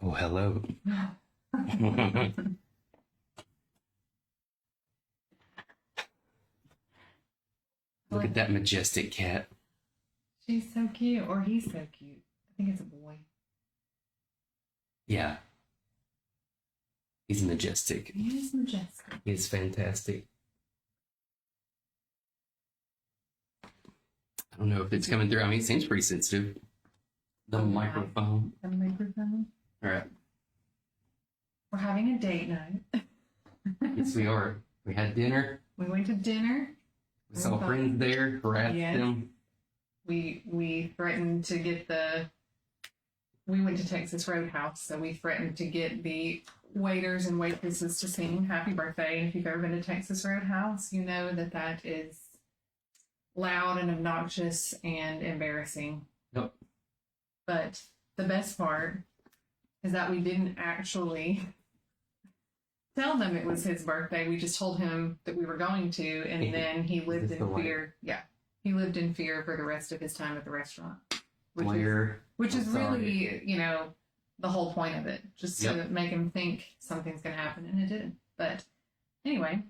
Oh, hello. Look at that majestic cat. She's so cute, or he's so cute. I think it's a boy. Yeah. He's majestic. He is majestic. He's fantastic. I don't know if it's coming through. I mean, it seems pretty sensitive. The microphone. The microphone. All right. We're having a date night. Yes, we are. We had dinner. We went to dinner. We saw friends there. Harassed them. We threatened to get we went to Texas Roadhouse, so we threatened to get the waiters and waitresses to sing Happy Birthday. And if you've ever been to Texas Roadhouse, you know that is loud and obnoxious and embarrassing. Yep. But the best part is that we didn't actually tell them it was his birthday. We just told him that we were going to, and then he lived in fear. Yeah. He lived in fear for the rest of his time at the restaurant. Which is really, the whole point of it. Just to make him think something's going to happen, and it didn't. But anyway,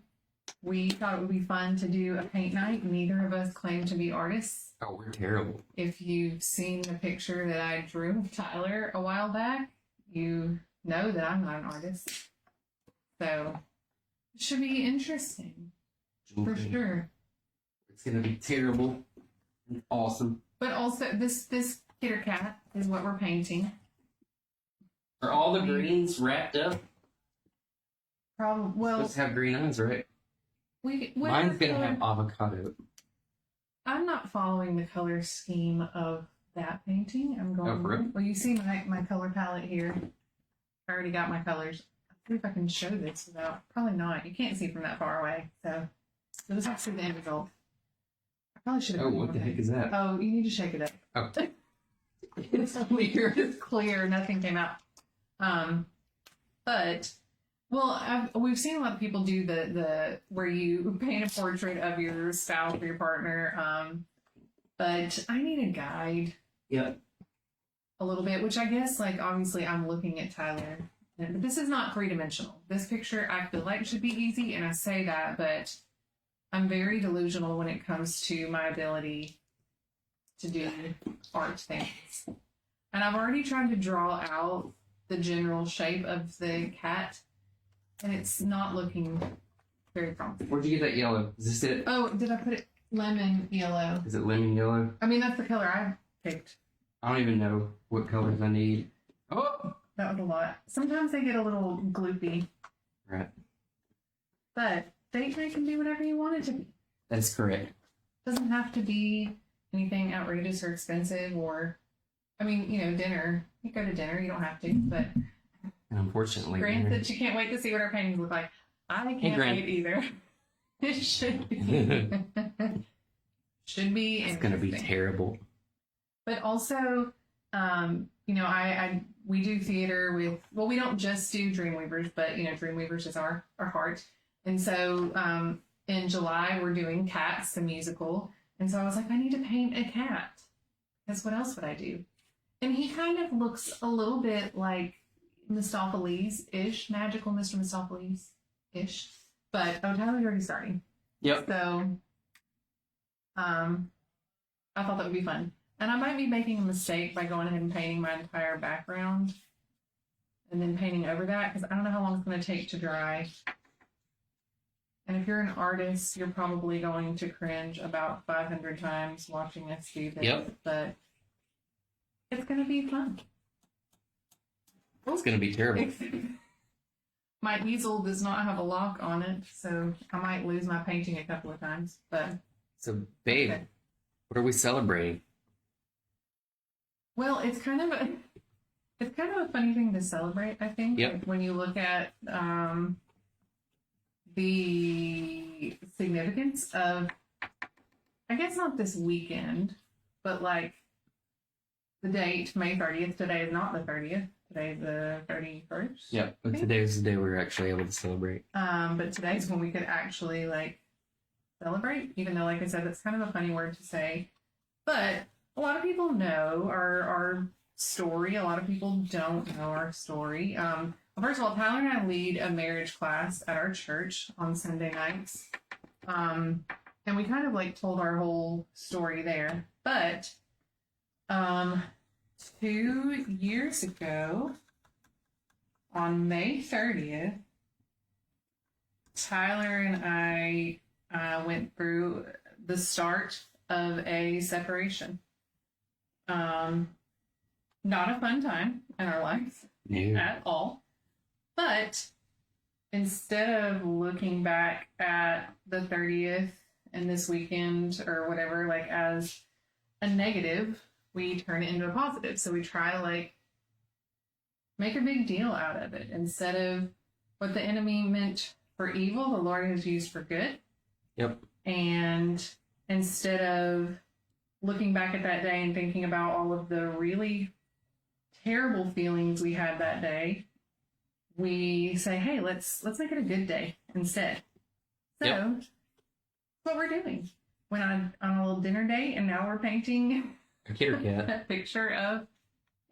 we thought it would be fun to do a paint night. Neither of us claim to be artists. Oh, we're terrible. If you've seen the picture that I drew of Tyler a while back, you know that I'm not an artist. So it should be interesting. For sure. It's going to be terrible and awesome. But also, this kitty cat is what we're painting. Are all the greens wrapped up? Well, supposed to have green eyes, right? Mine's going to have avocado. I'm not following the color scheme of that painting. I'm going. Oh, for real? Well, you see my color palette here. I already got my colors. I'll see if I can show this without. Probably not. You can't see from that far away. So this has to be the end result. I probably should have. Oh, what the heck is that? Oh, you need to shake it up. Oh. It's clear. It's clear. Nothing came out. But we've seen a lot of people do the where you paint a portrait of your spouse or your partner. But I need a guide. Yep. A little bit, which I guess, obviously I'm looking at Tyler. But this is not three-dimensional. This picture I feel like should be easy, and I say that, but I'm very delusional when it comes to my ability to do art things. And I've already tried to draw out the general shape of the cat, and it's not looking very promising. Where'd you get that yellow? Is this it? Oh, did I put it lemon yellow? Is it lemon yellow? I mean, that's the color I picked. I don't even know what colors I need. Oh! That was a lot. Sometimes they get a little gloopy. Right. But date night can be whatever you want it to be. That's correct. Doesn't have to be anything outrageous or expensive or, dinner. You go to dinner, you don't have to, but. And unfortunately. Grant that you can't wait to see what our paintings look like. I can't wait either. It should be. Should be. It's going to be terrible. But also, we do theater with, we don't just do Dreamweavers, but, Dreamweavers is our heart. And so in July, we're doing Cats, the musical. And so I was like, I need to paint a cat. Because what else would I do? And he kind of looks a little bit like Mistopheles-ish, magical Mr. Mistopheles-ish. But, Tyler's already starting. Yep. So, I thought that would be fun. And I might be making a mistake by going ahead and painting my entire background and then painting over that because I don't know how long it's going to take to dry. And if you're an artist, you're probably going to cringe about 500 times watching us do this. Yep. But it's going to be fun. It's going to be terrible. My easel does not have a lock on it, so I might lose my painting a couple of times. But so, babe, what are we celebrating? Well, it's kind of a funny thing to celebrate, I think. Yep. Like when you look at the significance of, I guess not this weekend, but the date, May 30th. Today is not the 30th. Today is the 31st. Yep. But today was the day we were actually able to celebrate. But today's when we could actually celebrate, even though, like I said, that's kind of a funny word to say. But a lot of people know, are story. A lot of people don't know our story. Well, first of all, Tyler and I lead a marriage class at our church on Sunday nights. And we kind of like told our whole story there. But 2 years ago, on May 30th, Tyler and I went through the start of a separation. Not a fun time in our life at all. But instead of looking back at the 30th and this weekend or whatever, like as a negative, we turn it into a positive. So we try like make a big deal out of it. Instead of what the enemy meant for evil, the Lord has used for good. Yep. And instead of looking back at that day and thinking about all of the really terrible feelings we had that day, we say, hey, let's make it a good day instead. So that's what we're doing. Went on a little dinner date, and now we're painting A kitty cat. a picture of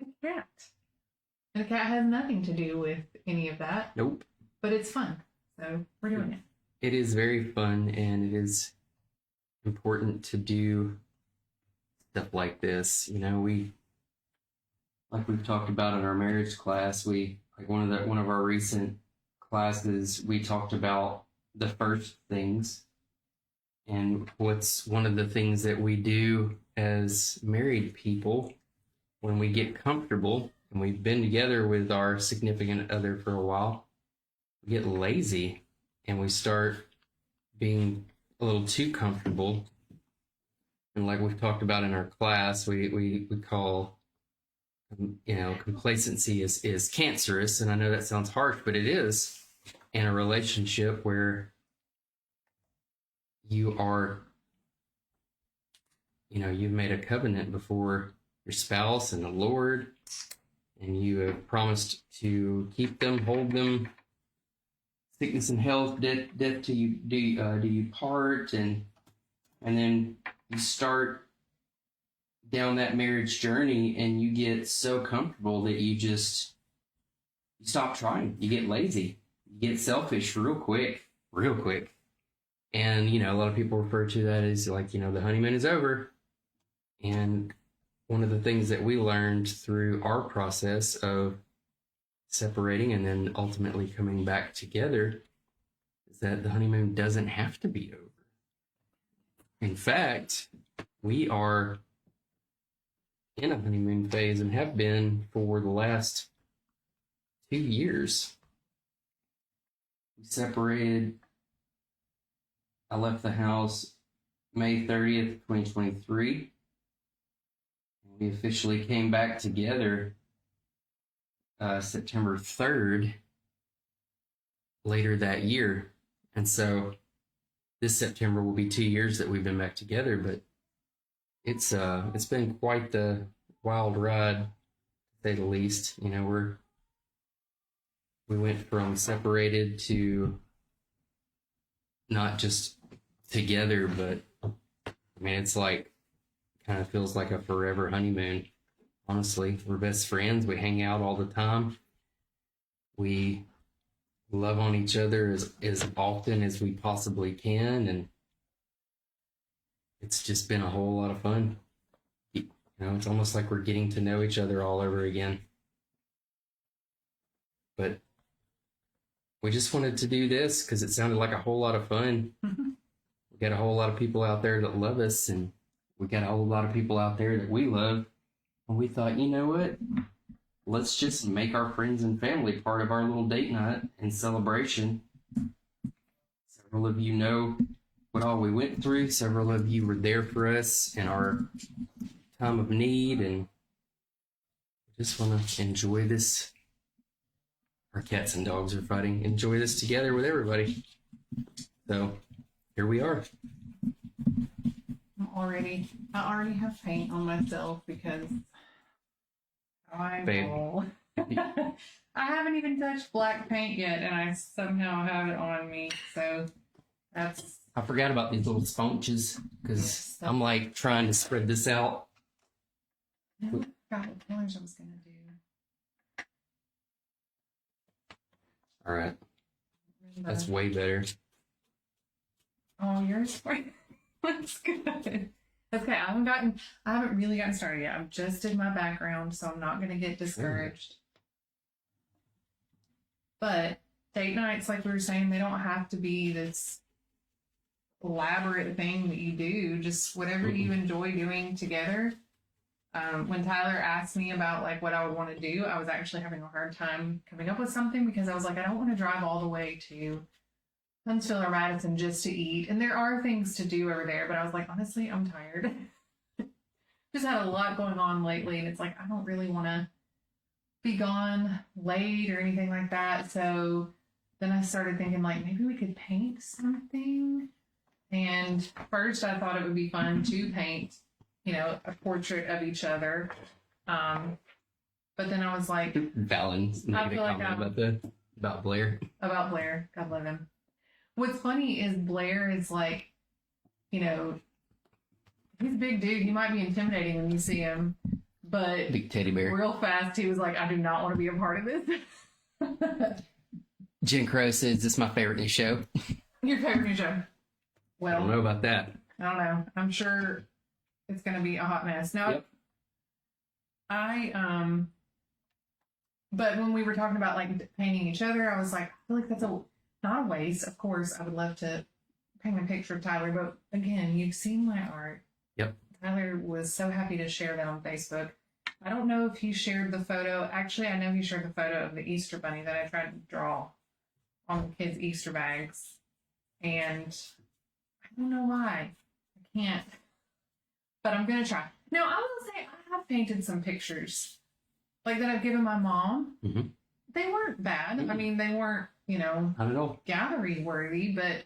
a cat. And the cat has nothing to do with any of that. Nope. But it's fun. So we're doing it. It is very fun, and it is important to do stuff like this. You know, like we've talked about in our marriage class, one of our recent classes, we talked about the first things, and what's one of the things that we do as married people when we get comfortable and we've been together with our significant other for a while, we get lazy and we start being a little too comfortable. And like we've talked about in our class, we call, complacency is cancerous. And I know that sounds harsh, but it is in a relationship where you are, you've made a covenant before your spouse and the Lord, and you have promised to keep them, hold them, sickness and health, death do you part, and then you start down that marriage journey, and you get so comfortable that you stop trying. You get lazy. You get selfish real quick. And, a lot of people refer to that as like, the honeymoon is over. And one of the things that we learned through our process of separating and then ultimately coming back together is that the honeymoon doesn't have to be over. In fact, we are in a honeymoon phase and have been for the last 2 years. We separated. I left the house May 30th, 2023. We officially came back together September 3rd later that year. And so this September will be 2 years that we've been back together, but it's been quite the wild ride, to say the least. We went from separated to not just together, but it's like kind of feels like a forever honeymoon. Honestly, we're best friends. We hang out all the time. We love on each other as often as we possibly can, and it's just been a whole lot of fun. It's almost like we're getting to know each other all over again. But we just wanted to do this because it sounded like a whole lot of fun. Mm-hmm. We got a whole lot of people out there that love us, and we got a whole lot of people out there that we love. And we thought, you know what? Let's just make our friends and family part of our little date night and celebration. Several of you know what all we went through. Several of you were there for us in our time of need, and we just want to enjoy this. Our cats and dogs are fighting. Enjoy this together with everybody. So here we are. I already have paint on myself because I haven't even touched black paint yet, and I somehow have it on me. So I forgot about these little sponges because I'm like trying to spread this out. God, what colors I was gonna do. All right. Remember. That's way better. Oh, yours looks good. Okay, I haven't really gotten started yet. I've just did my background, so I'm not gonna get discouraged. But date nights, like we were saying, they don't have to be this elaborate thing that you do. Just whatever you enjoy doing together. When Tyler asked me about like what I would want to do, I was actually having a hard time coming up with something because I was like, I don't want to drive all the way to Huntsville or Madison just to eat. And there are things to do over there, but I was like, honestly, I'm tired. Just had a lot going on lately, and it's like I don't really want to be gone late or anything like that. So then I started thinking like maybe we could paint something. And first I thought it would be fun to paint, you know, a portrait of each other. But then I was like, Valens made a comment about Blair. About Blair. God love him. What's funny is Blair is like, you know, he's a big dude. He might be intimidating when you see him, but Big teddy bear. real fast he was like, I do not want to be a part of this. Jen Crow says, this is my favorite new show. Your favorite new show? I Well, don't know about that. I don't know. I'm sure it's going to be a hot mess. Now, Yep. But when we were talking about like painting each other, I was like, I feel like that's not a waste. Of course, I would love to paint a picture of Tyler, but again, you've seen my art. Yep. Tyler was so happy to share that on Facebook. I don't know if he shared the photo. Actually, I know he shared the photo of the Easter bunny that I tried to draw on the kids' Easter bags. And I don't know why. I can't. But I'm going to try. Now, I will say I have painted some pictures like that I've given my mom. Mhm. They weren't bad. I mean, they weren't, you know, Not at all. gallery worthy, but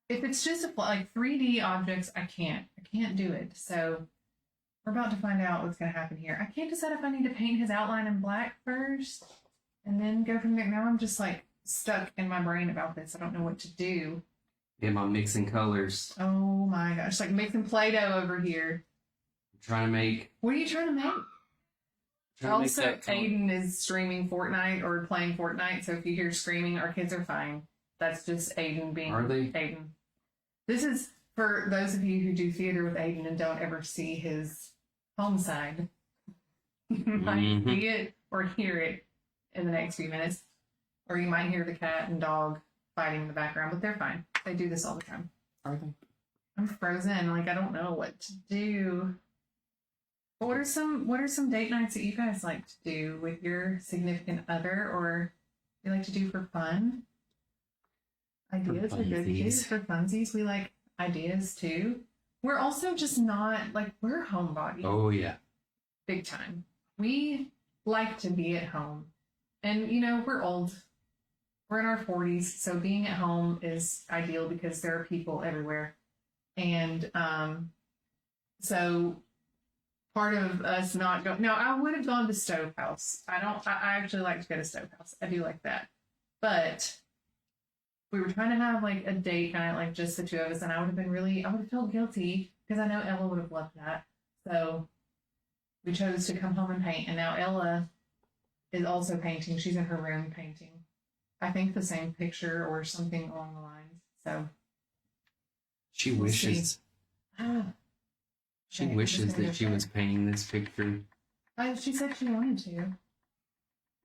if it's just like 3D objects, I can't do it. So we're about to find out what's going to happen here. I can't decide if I need to paint his outline in black first and then go from there. Now I'm just like stuck in my brain about this. I don't know what to do. Am I mixing colors? Oh my gosh, like making Play-Doh over here. I'm trying to make. What are you trying to make? Also, that color. Aiden is streaming Fortnite or playing Fortnite, so if you hear screaming, our kids are fine. That's just Aiden being Are they? Aiden. This is for those of you who do theater with Aiden and don't ever see his home side. You might see it or hear it in the next few minutes, or you might hear the cat and dog fighting in the background, but they're fine. They do this all the time. Are they? I'm frozen. Like I don't know what to do. But what are some date nights that you guys like to do with your significant other, or you like to do for fun? Ideas are good too. For funsies, we like ideas too. We're also just not like we're homebodies. Oh yeah. Big time. We like to be at home, and you know we're old. We're in our 40s, so being at home is ideal because there are people everywhere, and so part of us not going. Now, I would have gone to Stove House. I actually like to go to Stove House. I do like that. But we were trying to have like a date night, like just the two of us, and I would have felt guilty because I know Ella would have loved that. So we chose to come home and paint, and now Ella is also painting. She's in her room painting. I think the same picture or something along the lines. So She We'll wishes. She Okay, I'm just wishes gonna go that she check. was painting this picture. She said she wanted to.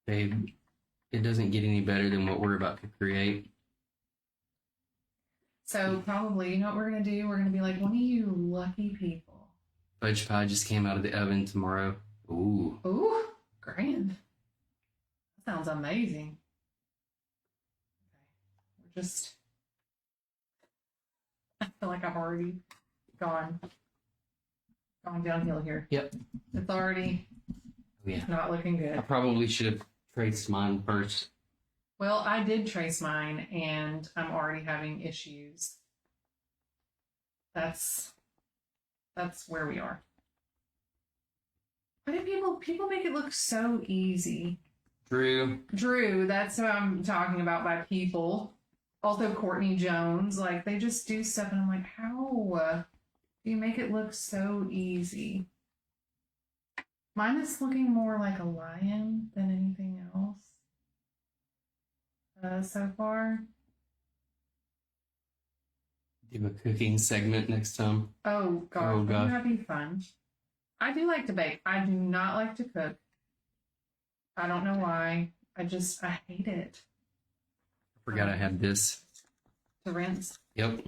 Babe, it doesn't get any better than what we're about to create. So probably, you know what we're gonna do? We're gonna be like one of you lucky people. Fudge pie just came out of the oven tomorrow. Ooh. Ooh, grand. That sounds amazing. Okay, we're just. I feel like I've already gone downhill here. Yep. It's already Oh, yeah. not looking I good. probably should have traced mine first. Well, I did trace mine, and I'm already having issues. That's where we are. Why do people make it look so easy? Drew, that's what I'm talking about by people. Also, Courtney Jones, like they just do stuff, and I'm like, how do you make it look so easy? Mine is looking more like a lion than anything else so far. Do a cooking segment next time. Oh gosh, Oh, wouldn't gosh. that be fun? I do like to bake. I do not like to cook. I don't know why. I hate it. I forgot I had this. To rinse Yep.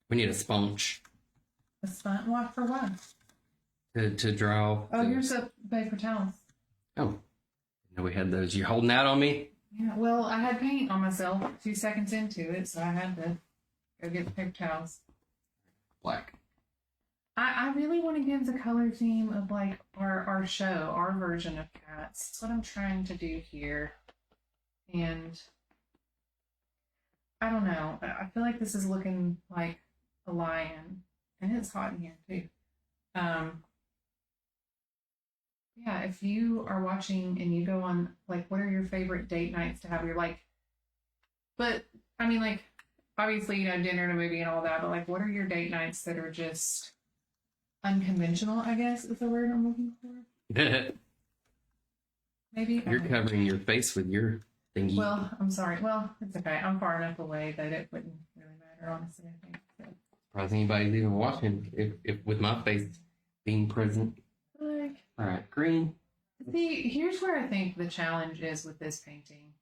We need a sponge a sponge. What for what? to dry off. Oh, here's a paper towel. Oh. No, we had those. You holding out on me? Yeah. Well, I had paint on myself 2 seconds into it, so I had to go get the paper towels. Black. I really want to give the color theme of like our show, our version of Cats. That's what I'm trying to do here. And I don't know. I feel like this is looking like a lion. And it's hot in here too. Yeah, if you are watching and you go on like what are your favorite date nights to have? You're like, but I mean like obviously, dinner and a movie and all that, but like what are your date nights that are just unconventional, I guess is the word I'm looking for. Maybe. You're covering your face with your thingy. Well, I'm sorry. Well, it's okay. I'm far enough away that it wouldn't really matter, honestly, I think. So. Surprised anybody's even watching if with my face being present. Like, all right, green. See, here's where I think the challenge is with this painting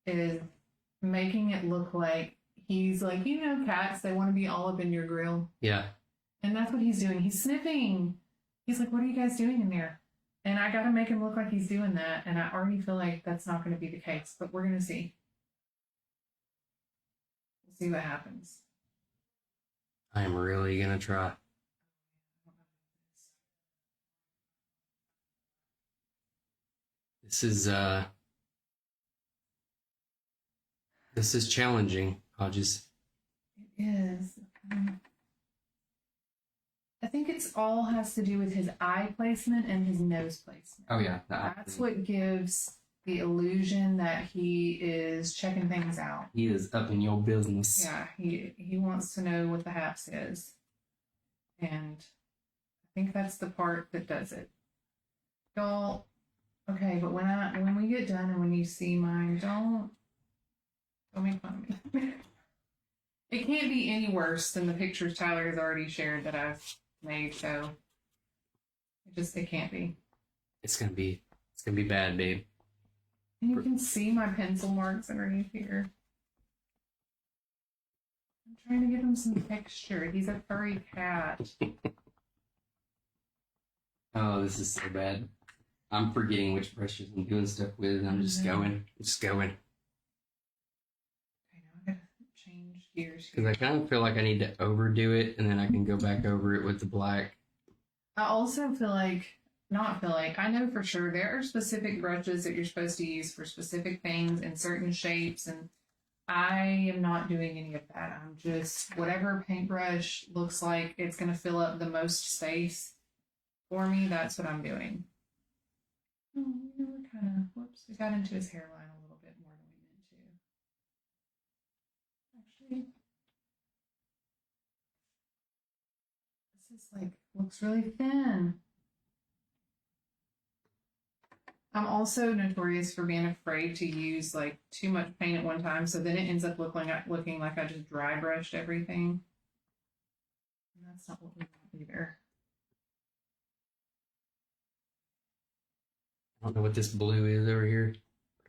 is making it look like he's like, cats, they want to be all up in your grill. Yeah. And that's what he's doing. He's sniffing. He's like, what are you guys doing in there? And I got to make him look like he's doing that. And I already feel like that's not going to be the case. But we're going to see. We'll see what happens. I am really going to try. This is challenging. It is. I think it's all has to do with his eye placement and his nose placement. Oh yeah, that's what gives the illusion that he is checking things out. He is up in your business. Yeah, he wants to know what the haps is, and I think that's the part that does it. Y'all, okay, but when we get done and when you see mine, don't make fun of me. It can't be any worse than the pictures Tyler has already shared that I've made, so it can't be. It's gonna be bad, babe. And you can see my pencil marks underneath here. I'm trying to give him some texture. He's a furry cat. Oh, this is so bad. I'm forgetting which brushes I'm doing stuff with. I'm just going. Okay, now I gotta change gears because I kind of feel like I need to overdo it, and then I can go back over it with the black. I also I know for sure there are specific brushes that you're supposed to use for specific things in certain shapes, and I am not doing any of that. I'm just, whatever paintbrush looks like it's going to fill up the most space for me, that's what I'm doing. Oh, we got into his hairline a little bit more than we meant to. Actually, this is like, looks really thin. I'm also notorious for being afraid to use like too much paint at one time, so then it ends up looking like I just dry brushed everything. And that's not what we want either. I don't know what this blue is over here.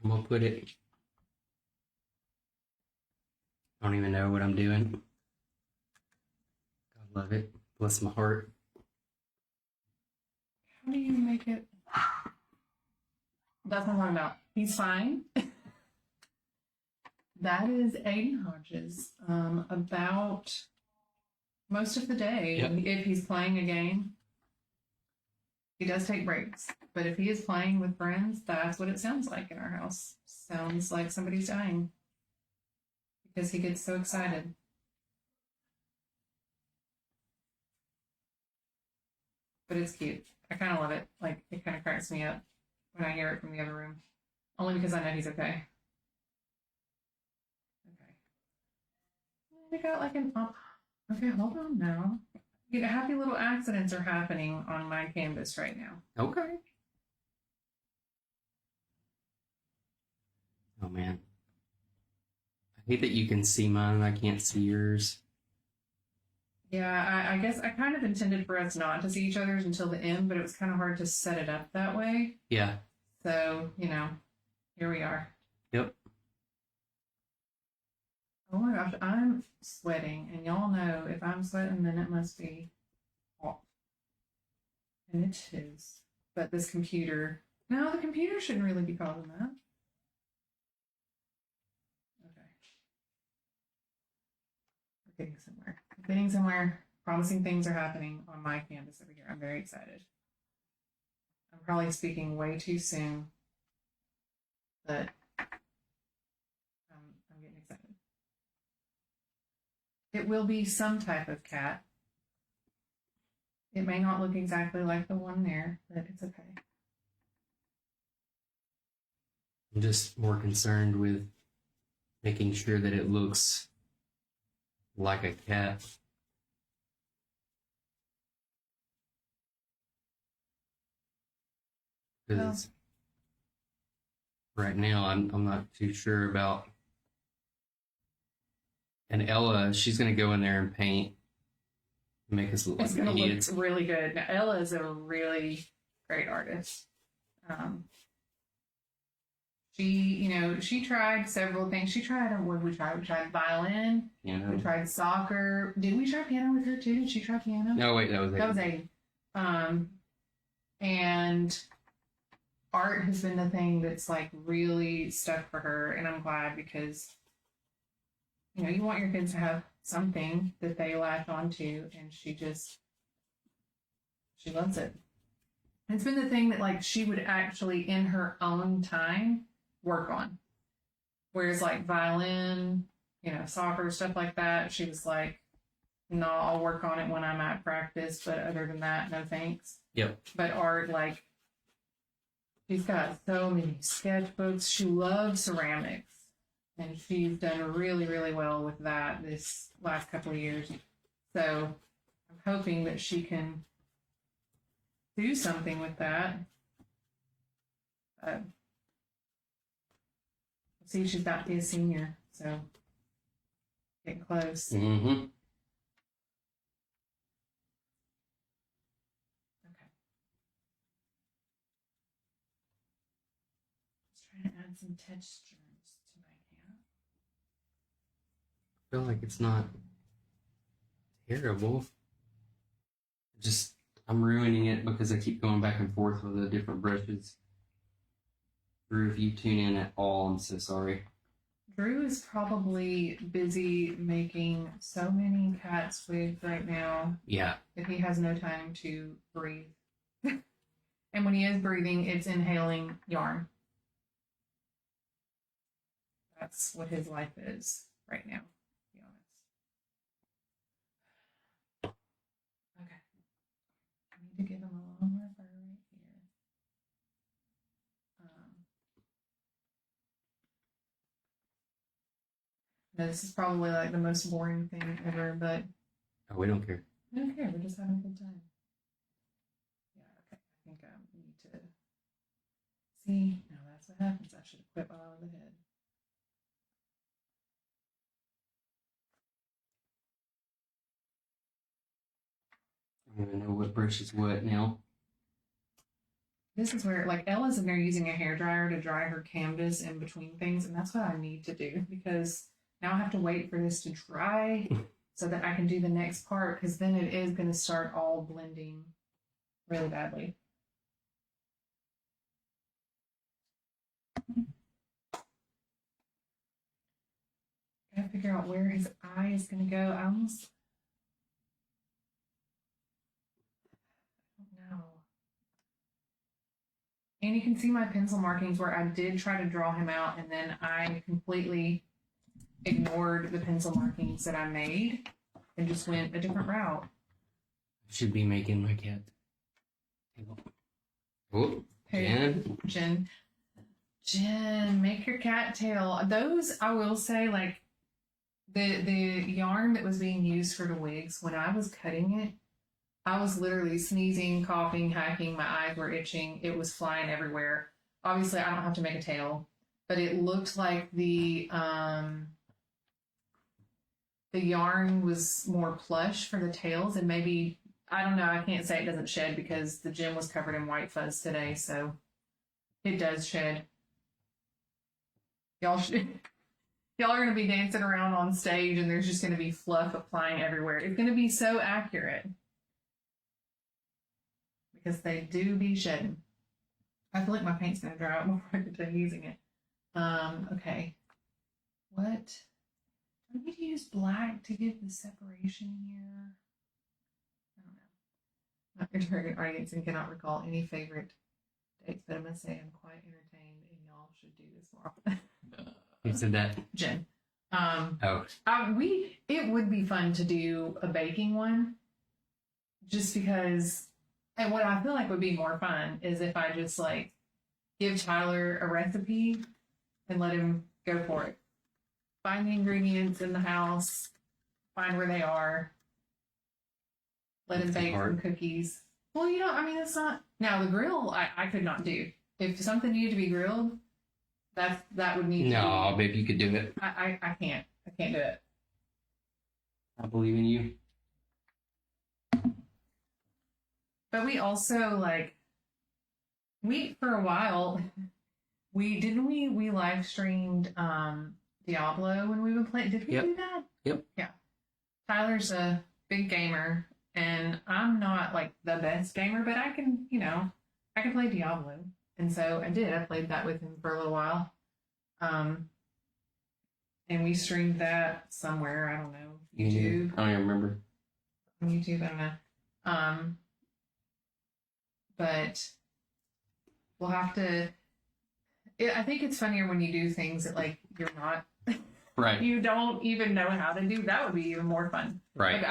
I'm gonna put it. I don't even know what I'm doing. I love it. Bless my heart. How do you make it? That's what I'm talking about. He's fine. That is Aiden Hodges. About most of the day, yep. If he's playing a game, he does take breaks. But if he is playing with friends, that's what it sounds like in our house. Sounds like somebody's dying because he gets so excited. But it's cute. I kind of love it. Like, it kind of cracks me up when I hear it from the other room. Only because I know he's okay. Okay. We got like an up. Okay, hold on now. Happy little accidents are happening on my canvas right now. Okay. hate that you can see mine. I can't see yours. Yeah, I guess I kind of intended for us not to see each other's until the end, but it was kind of hard to set it up that way. Yeah. So, here we are. Yep. Oh my gosh, I'm sweating, and y'all know if I'm sweating, then it must be hot. And it is. But this computer, no, the computer shouldn't really be causing that. Okay. We're getting somewhere. We're getting somewhere. Promising things are happening on my campus over here. I'm very excited. I'm probably speaking way too soon, but I'm getting excited. It will be some type of cat. It may not look exactly like the one there, but it's okay. I'm just more concerned with making sure that it looks like a cat. Because right now I'm not too sure about. And Ella, she's gonna go in there and paint, make us look It's like going to idiots. look really good. Now, Ella is a really great artist. She tried several things. She tried, what did we try? We tried violin. You know. We tried soccer. Did we try piano with her too? Did she try piano? No, wait, that was That was Aiden. Aiden. And art has been the thing that's like really stuck for her, and I'm glad because you want your kids to have something that they latch onto, and she loves it. It's been the thing that like she would actually in her own time work on. Whereas like violin, soccer, stuff like that, she was like, no, I'll work on it when I'm at practice, but other than that, no thanks. Yep. But art, like, she's got so many sketchbooks. She loves ceramics, and she's done really, really well with that this last couple of years. So I'm hoping that she can do something with that. See, she's about to be a senior, so getting close. Mm-hmm. Okay. Just trying to add some textures to my cat. I feel like it's not terrible. Just I'm ruining it because I keep going back and forth with the different brushes. Drew, if you tune in at all, I'm so sorry. Drew is probably busy making so many cat wigs right now Yeah. that he has no time to breathe. And when he is breathing, it's inhaling yarn. That's what his life is right now, to be honest. Okay. I need to give him a little more fur right here. This is probably like the most boring thing ever, but Oh, we don't care. I don't care. We're just having a good time. Yeah, okay. I think I need to see. No, that's what happens. I should have quit while I was ahead. I don't even know what brush is what now. This is where, like, Ella's in there using a hairdryer to dry her canvas in between things, and that's what I need to do because now I have to wait for this to dry so that I can do the next part because then it is going to start all blending really badly. Gotta figure out where his eye is going to go. I don't know. And you can see my pencil markings where I did try to draw him out and then I completely ignored the pencil markings that I made and just went a different route. I should be making my cat. Oh, Jen. Jen, make your cat tail. Those, I will say, like, the yarn that was being used for the wigs, when I was cutting it, I was literally sneezing, coughing, hacking, my eyes were itching, it was flying everywhere. Obviously, I don't have to make a tail, but it looked like the the yarn was more plush for the tails, and maybe, I don't know, I can't say it doesn't shed because the gym was covered in white fuzz today, so it does shed. Y'all should, y'all are going to be dancing around on stage and there's just going to be fluff flying everywhere. It's going to be so accurate because they do be shedding. I feel like my paint's going to dry out before I get done using it. Okay. What? I need to use black to give the separation here. I don't know. Not your target audience and cannot recall any favorite dates, but I must say I'm quite entertained and y'all should do this more often. Who said that? Jen. Oh. It would be fun to do a baking one just because, and what I feel like would be more fun is if I just like give Tyler a recipe and let him go for it. Find the ingredients in the house, find where they are, let him bake some cookies. Well, you know, I mean, it's not, now the grill I could not do. If something needed to be grilled, that would need to No, babe, you could do it. I can't do it. I believe in you. But we also like for a while we live streamed Diablo when we would play. Did we do that? Yep. Yeah. Tyler's a big gamer and I'm not like the best gamer, but I can play Diablo. And so I did. I played that with him for a little while. And we streamed that somewhere, I don't know. YouTube. I don't even remember. On YouTube, I don't know. But we'll have to. I think it's funnier when you do things that like you're not. Right. You don't even know how to do. That would be even more fun. Right. Like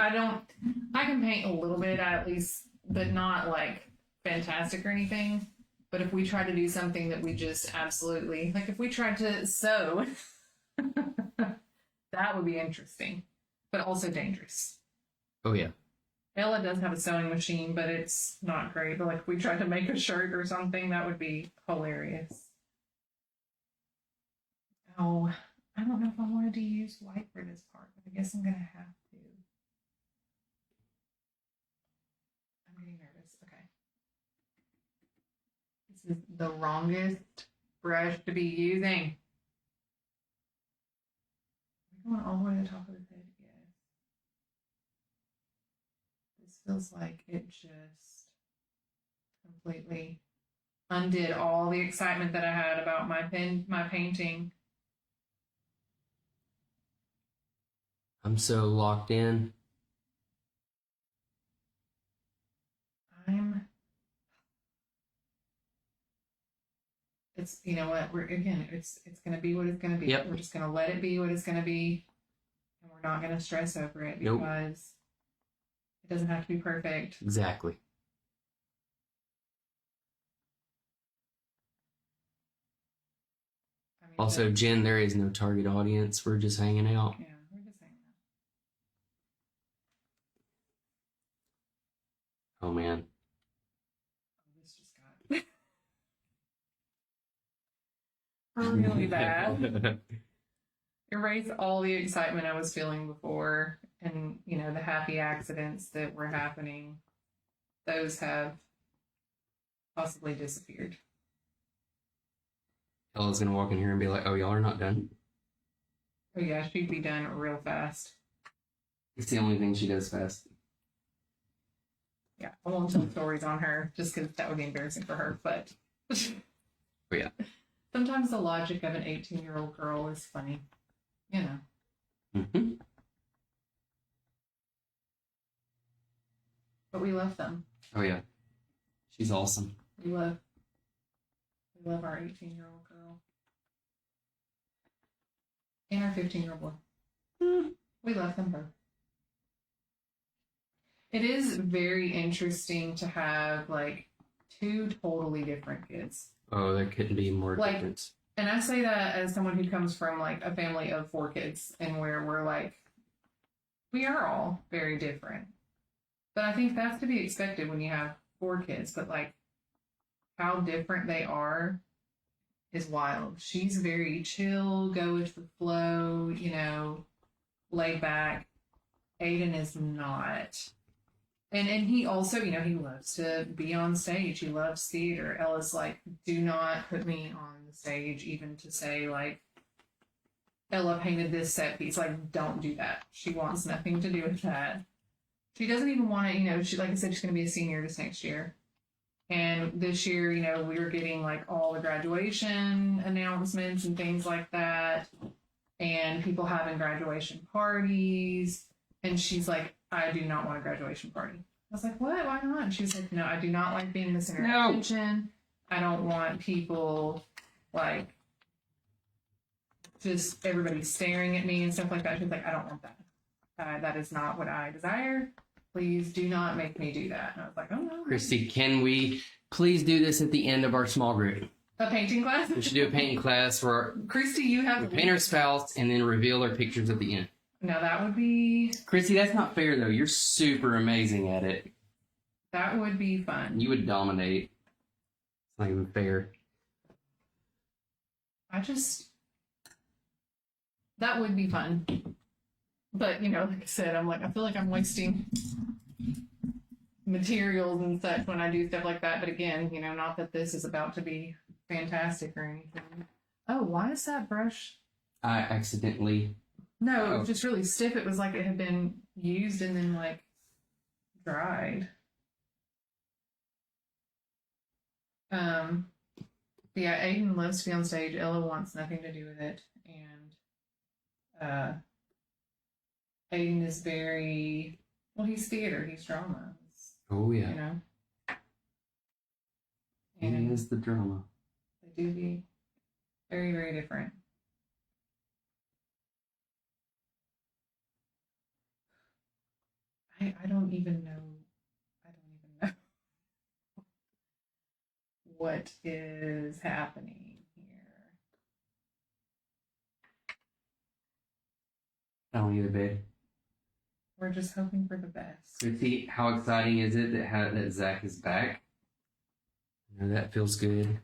I can paint a little bit at least, but not like fantastic or anything. But if we try to do something that we just absolutely like, if we tried to sew, that would be interesting, but also dangerous. Oh yeah. Ella does have a sewing machine, but it's not great. But like if we tried to make a shirt or something, that would be hilarious. Oh, I don't know if I wanted to use white for this part, but I guess I'm gonna have to. I'm getting nervous. Okay. This is the wrongest brush to be using. Am I going all the way to the top of the head? Yes. This feels like it just completely undid all the excitement that I had about my painting. I'm so locked in. It's, you know what, it's gonna be what it's gonna be. Yep. We're just gonna let it be what it's gonna be, and we're not gonna stress over it because it doesn't have to be perfect. Exactly. I mean, Also, Jen, there is no target audience. We're just hanging out. yeah, we're just hanging out. Oh man. Oh, this just got really bad. Erase all the excitement I was feeling before, and you know the happy accidents that were happening. Those have possibly disappeared. Ella's gonna walk in here and be like, "Oh, y'all are not done." Oh yeah, she'd be done real fast. It's the only thing she does fast. Yeah, I won't tell stories on her just because that would be embarrassing for her. But Oh yeah. sometimes the logic of an 18-year-old girl is funny, you know. Mm-hmm. But we love them. Oh yeah. She's awesome. We love our 18-year-old girl and our 15-year-old boy. We love them both. It is very interesting to have like two totally different kids. Oh, that couldn't be more Like, different. And I say that as someone who comes from like a family of 4 kids and where we're like, we are all very different. But I think that's to be expected when you have 4 kids. But like how different they are is wild. She's very chill, go with the flow, you know, laid back. Aiden is not. And he also, you know, he loves to be on stage. He loves theater. Ella's like, do not put me on the stage, even to say, like, Ella painted this set piece. Like, don't do that. She wants nothing to do with that. She doesn't even want to, you know, she, like I said, she's going to be a senior this next year. And this year, you know, we were getting like all the graduation announcements and things like that, and people having graduation parties. And she's like, I do not want a graduation party. I was like, what? Why not? And she's like, no, I do not like being the center of attention. I don't want people like just everybody staring at me and stuff like that. She's like, I don't want that. That is not what I desire. Please do not make me do that. And I was like, oh no. Christy, can we please do this at the end of our small group? A painting class? We should do a painting class where Christy, you have we paint our spouse and then reveal our pictures at the end. Now that would be... Christy, that's not fair though. You're super amazing at it. That would be fun. You would dominate. It's not even fair. That would be fun. But, you know, like I said, I feel like I'm wasting materials and such when I do stuff like that. But again, you know, not that this is about to be fantastic or anything. Oh, why is that brush? I accidentally... No, it was just really stiff. It was like it had been used and then, like, dried. Yeah, Aiden loves to be on stage. Ella wants nothing to do with it. And, Aiden is very, well, he's theater, he's drama. Oh, yeah. You know? He And is the drama. they do be very, very different. I don't even know what is happening here. I don't either, babe. We're just hoping for the best. Christy, how exciting is it that Zach is back? You know, that feels good.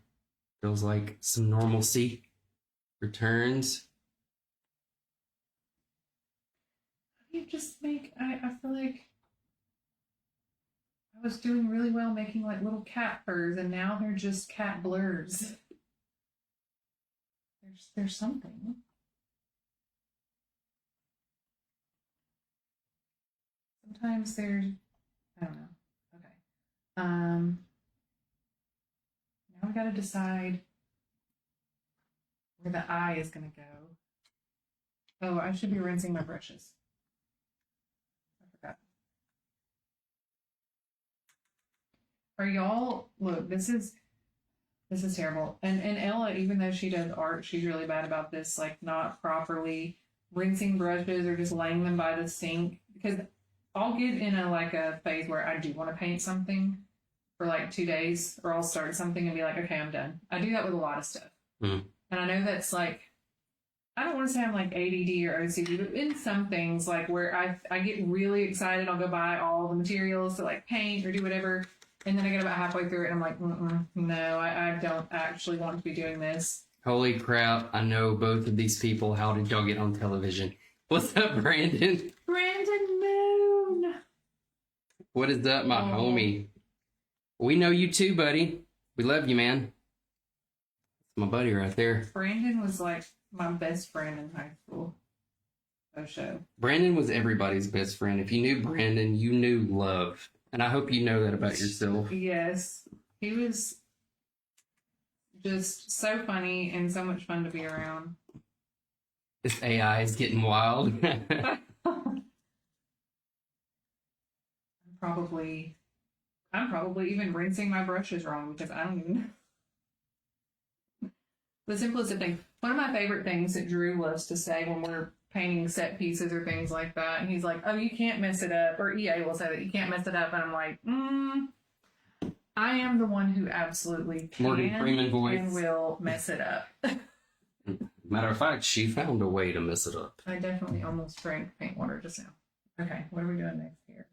Feels like some normalcy returns. You just make, I feel like I was doing really well making like little cat furs, and now they're just cat blurs. There's something. Sometimes there's, I don't know. Okay. Now we got to decide where the eye is going to go. Oh, I should be rinsing my brushes. I forgot. Are y'all, look, this is terrible. And Ella, even though she does art, she's really bad about this, like not properly rinsing brushes or just laying them by the sink. Because I'll get in a phase where I do want to paint something for like 2 days, or I'll start something and be like, okay, I'm done. I do that with a lot of stuff. Mm. And I know that's like, I don't want to say I'm like ADD or OCD, but in some things, like where I get really excited, I'll go buy all the materials to like paint or do whatever. And then I get about halfway through it and I'm like, no, I don't actually want to be doing this. Holy crap, I know both of these people. How did y'all get on television? What's up, Brandon? Brandon Moon! What is up, my homie? We know you too, buddy. We love you, man. That's my buddy right there. Brandon was like my best friend in high school. Oh, show. Brandon was everybody's best friend. If you knew Brandon, you knew love. And I hope you know that about yourself. Yes. He was just so funny and so much fun to be around. This AI is getting wild. I'm probably even rinsing my brushes wrong because I don't even know. The simplest of things. One of my favorite things that Drew loves to say when we're painting set pieces or things like that, and he's like, oh, you can't mess it up, or EA will say that you can't mess it up, and I'm like, I am the one who absolutely can Morgan Freeman voice. And will mess it up. Matter of fact, she found a way to mess it up. I definitely almost drank paint water just now. Okay, what are we doing next here?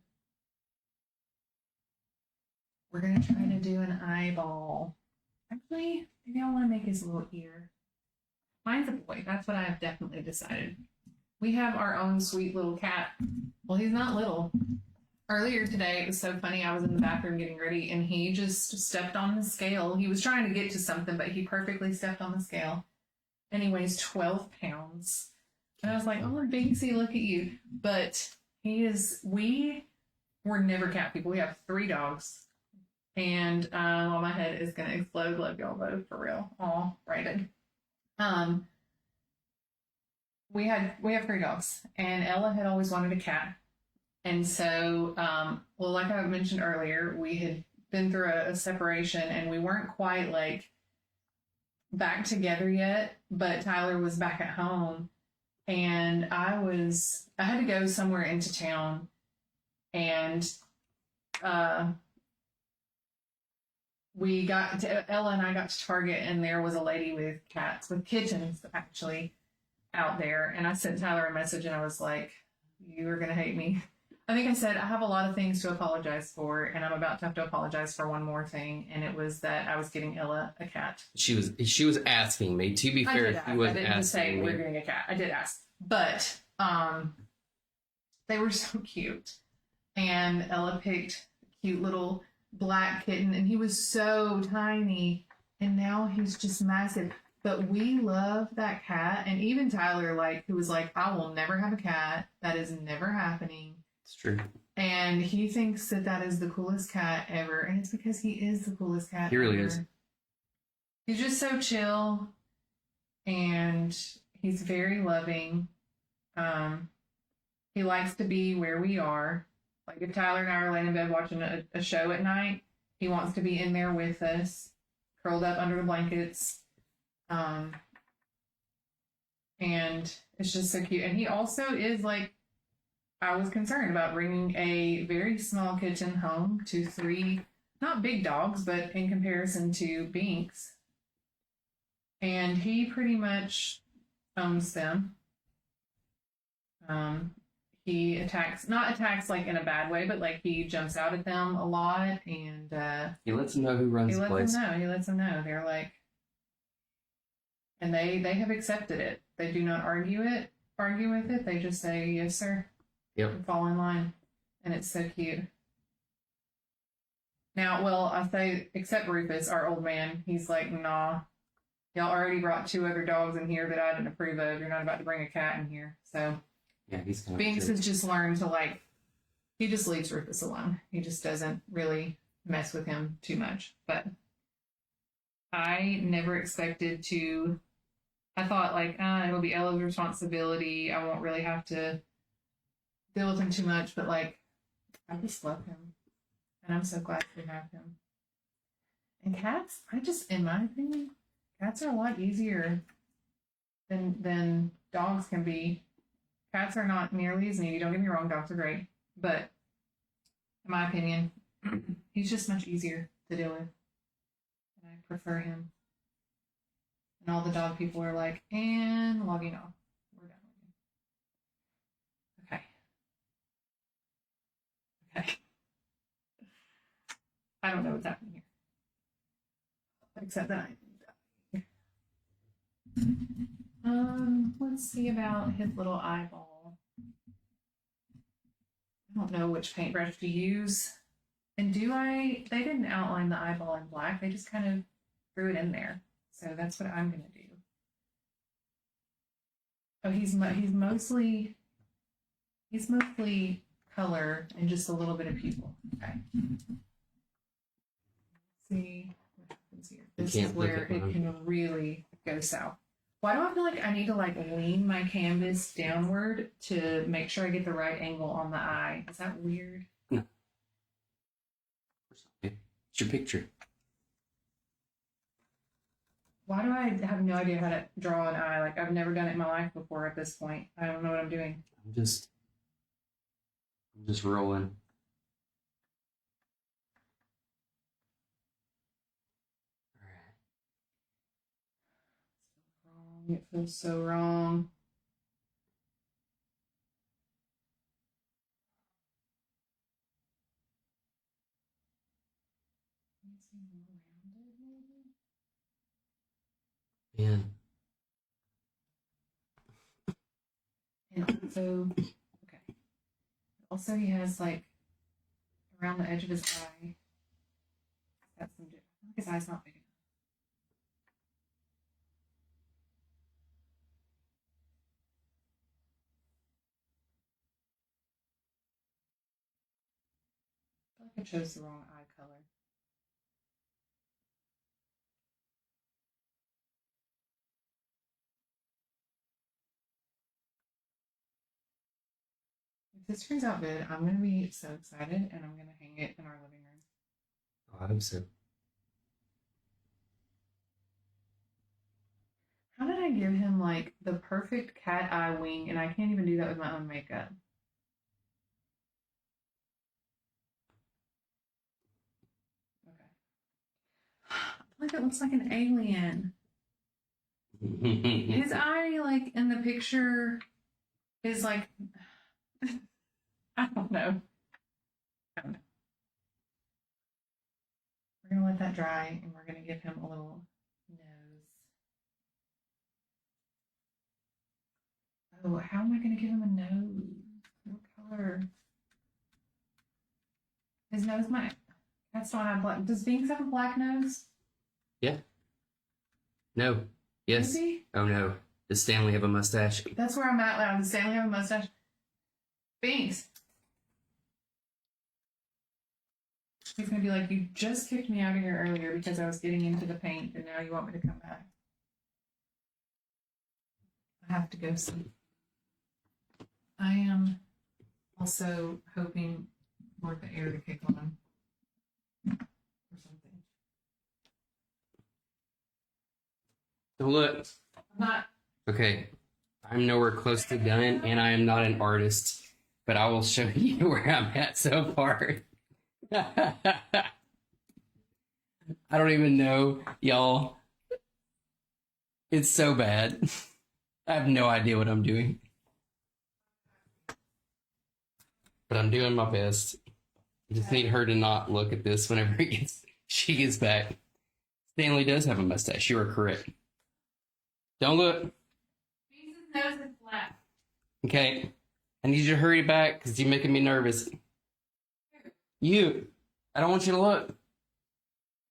We're going to try to do an eyeball. Actually, maybe I want to make his little ear. Mine's a boy. That's what I've definitely decided. We have our own sweet little cat. Well, he's not little. Earlier today, it was so funny. I was in the bathroom getting ready, and he just stepped on the scale. He was trying to get to something, but he perfectly stepped on the scale. And he weighs 12 pounds. And I was like, oh, Binksy, look at you. But we were never cat people. We have 3 dogs. And well, my head is going to explode. Love y'all both, for real. All righted. We have 3 dogs, and Ella had always wanted a cat. And so, well, like I mentioned earlier, we had been through a separation, and we weren't quite like back together yet, but Tyler was back at home, and I had to go somewhere into town, and Ella and I got to Target, and there was a lady with kittens actually out there, and I sent Tyler a message, and I was like, you are gonna hate me. I think I said, I have a lot of things to apologize for, and I'm about to have to apologize for one more thing, and it was that I was getting Ella a cat. She was asking me. To be fair, she was I didn't just say we're getting a cat. I did ask, but they were so cute, and Ella picked a cute little black kitten, and he was so tiny, and now he's just massive. But we love that cat, and even Tyler, who was like, I will never have a cat. That is never happening. It's true. And he thinks that is the coolest cat ever, and it's because he is the coolest cat. He really ever. is. He's just so chill, and he's very loving. He likes to be where we are. Like if Tyler and I are laying in bed watching a show at night, he wants to be in there with us, curled up under the blankets. And it's just so cute. And he also is I was concerned about bringing a very small kitten home to 3, not big dogs, but in comparison to Binks. And he pretty much owns them. He not attacks in a bad way, but he jumps out at them a lot, and he lets them know who runs the place. He lets them know. They're and they have accepted it. They do not argue with it. They just say, yes, sir. Yep. And fall in line. And it's so cute. Now, well, I say, except Rufus, our old man, he's like, nah, y'all already brought 2 other dogs in here that I didn't approve of. You're not about to bring a cat in here. So, yeah, he's kind of Binks has just learned to he just leaves Rufus alone. He just doesn't really mess with him too much. But I never expected to. I thought it'll be Ella's responsibility. I won't really have to deal with him too much, but I just love him, and I'm so glad to have him. And cats, in my opinion, cats are a lot easier than dogs can be. Cats are not nearly as needy. Don't get me wrong, dogs are great, but in my opinion, he's just much easier to deal with, and I prefer him. And all the dog people are and logging off. We're done. Okay. Okay. I don't know what's happening here. Except that let's see about his little eyeball. I don't know which paintbrush to use. And they didn't outline the eyeball in black. They just kind of threw it in there. So that's what I'm going to do. Oh, he's mostly color and just a little bit of pupil. Okay. Let's see what happens here. This is where it can really go south. Why do I feel like I need to lean my canvas downward to make sure I get the right angle on the eye? Is that weird? No. It's your picture. Why do I have no idea how to draw an eye? I've never done it in my life before at this point. I don't know what I'm doing. I'm just rolling. Wrong. It feels so wrong. Man. And So, okay. Also, he has like around the edge of his eye. Got some. I think his eye's not big enough. I feel like I chose the wrong eye color. If this turns out good, I'm gonna be so excited, and I'm gonna hang it in our living room. I hope so. How did I give him like the perfect cat eye wing, and I can't even do that with my own makeup? Okay. Like it looks like an alien. His eye, like in the picture, is like I don't know. I don't know. We're gonna let that dry, and we're gonna give him a little nose. Oh, how am I gonna give him a nose? What color? His nose might. Cats don't have black. Does Binks have a black nose? Yeah. No. Yes. Does he? Oh no. Does Stanley have a mustache? That's where I'm at now. Does Stanley have a mustache? Binks. He's gonna be like, you just kicked me out of here earlier because I was getting into the paint, and now you want me to come back. I have to go sleep. I am also hoping for the air to kick on or something. So look. I'm not. Okay. I'm nowhere close to done, and I am not an artist, but I will show you where I'm at so far. I don't even know, y'all. It's so bad. I have no idea what I'm doing. But I'm doing my best. I just need her to not look at this whenever she gets back. Stanley does have a mustache. You are correct. Don't look. Binks' nose is flat. Okay. I need you to hurry back because you're making me nervous. You. I don't want you to look.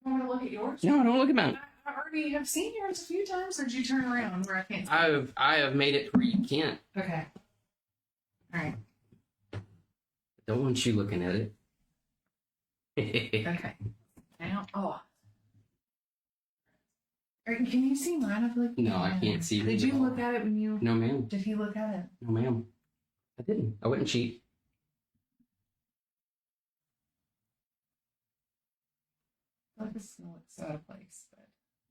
You want me to look at yours? No, don't look at mine. I already have seen yours a few times, or did you turn around where I can't see? I have made it where you can't. Okay. All right. Don't want you looking at it. Okay. Now, oh. Can you see mine? I feel like No, I can't see Did yours you at all. look at it when you? No, ma'am. Did he look at it? No, ma'am. I didn't. I wouldn't cheat. I feel like this is gonna look so out of place, but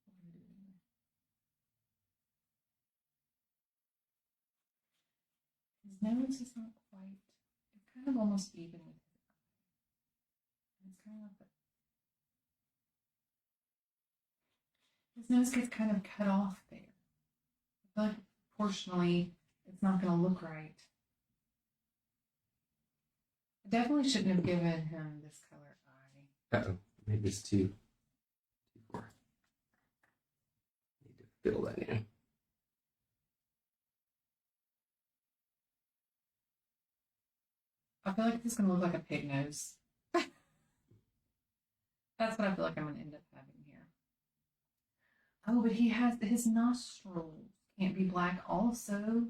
I'm gonna do it anyway. His nose is not quite. It's kind of almost even with his eye. It's kind of like his nose gets kind of cut off there. I feel like proportionally, it's not going to look right. I definitely shouldn't have given him this color eye. Uh-oh. Made this too far. Need to fill that in. I feel like this is going to look like a pig nose. That's what I feel like I'm going to end up having here. Oh, but he has his nostrils can't be black also.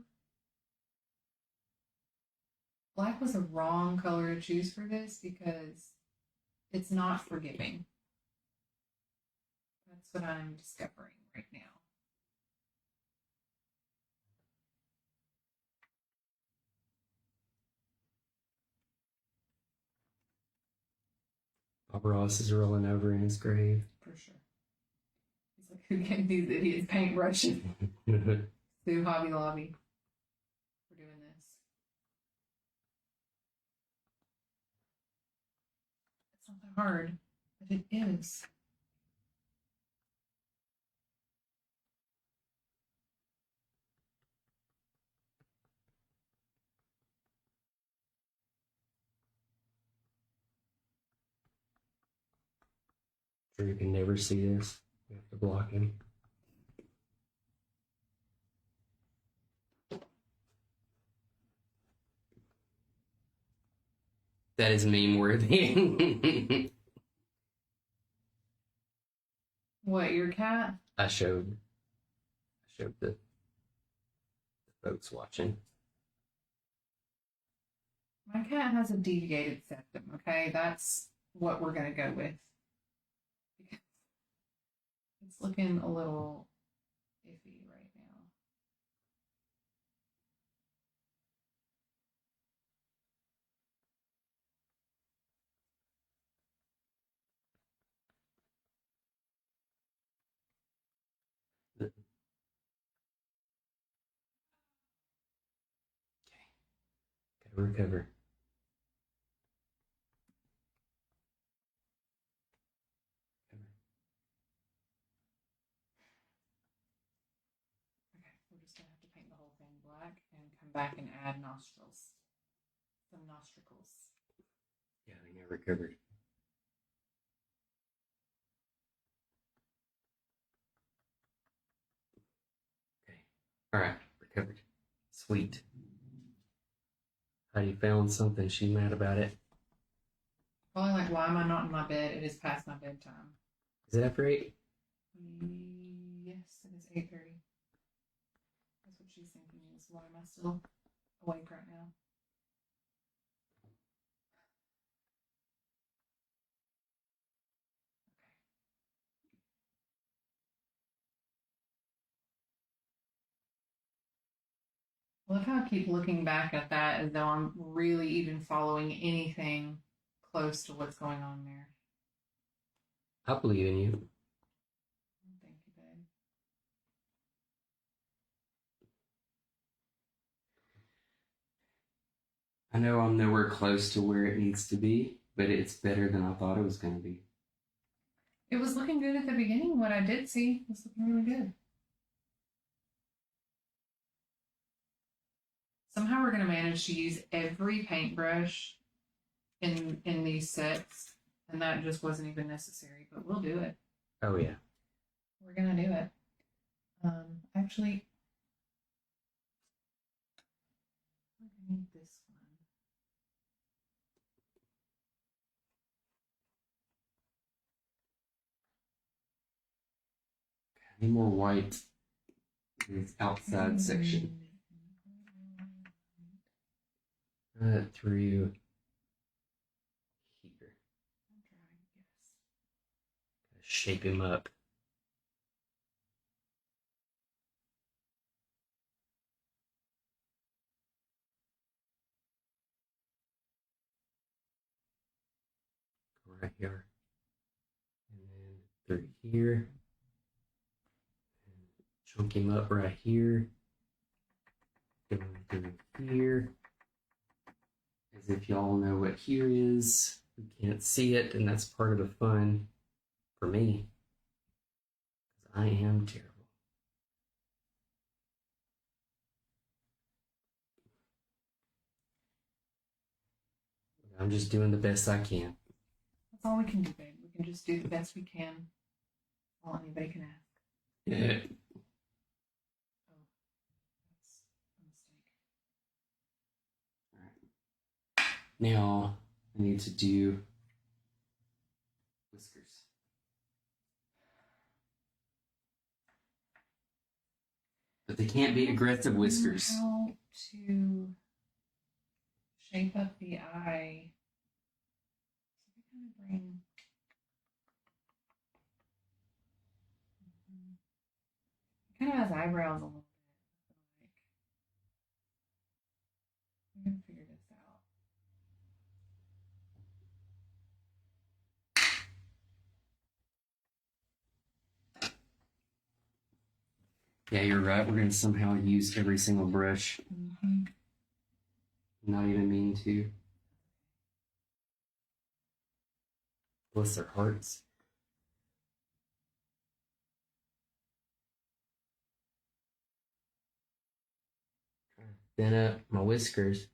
Black was a wrong color to choose for this because it's not forgiving. That's what I'm discovering right now. Bob Ross is rolling over in his grave. For sure. He's like, who gave these idiots paintbrushes? Sue Hobby Lobby for doing this. It's not that hard, but it is. Sure, you can never see this. You have to block him. That is meme worthy. What, your cat? I showed the folks watching. My cat has a deviated septum, okay? That's what we're going to go with. It's looking a little iffy right now. Gotta recover. Okay, we're just going to have to paint the whole thing black and come back and add nostrils. Some nostrils. Yeah, I think I recovered. Okay. All right, recovered. Sweet. Heidi found something. She mad about it. Probably like, why am I not in my bed? It is past my bedtime. Is it after 8? Yes, it is 8:30. That's what she's thinking is, why am I still awake right now? I love how I keep looking back at that as though I'm really even following anything close to what's going on there. I believe in you. Thank you, babe. I know I'm nowhere close to where it needs to be, but it's better than I thought it was going to be. It was looking good at the beginning. What I did see was looking really good. Somehow we're going to manage to use every paintbrush in these sets, and that just wasn't even necessary, but we'll do it. Oh, yeah. We're going to do it. Actually, I need this one. I need more white in this outside section. Through here. Shape him up. Right here. And then through here. And chunk him up right here. Going through here. As if y'all know what here is. We can't see it, and that's part of the fun for me. Because I am terrible. I'm just doing the best I can. That's all we can do, babe. We can just do the best we can. All anybody can ask. Yeah. Oh, that's a mistake. All right. Now I need to do whiskers. But they can't be aggressive whiskers. How to shape up the eye. So we kind of bring. It kind of has eyebrows a little bit. Like, we're gonna figure this out. Yeah, you're right. We're going to somehow use every single brush. Mm-hmm. Not even mean to. Bless their hearts. Thin up my whiskers.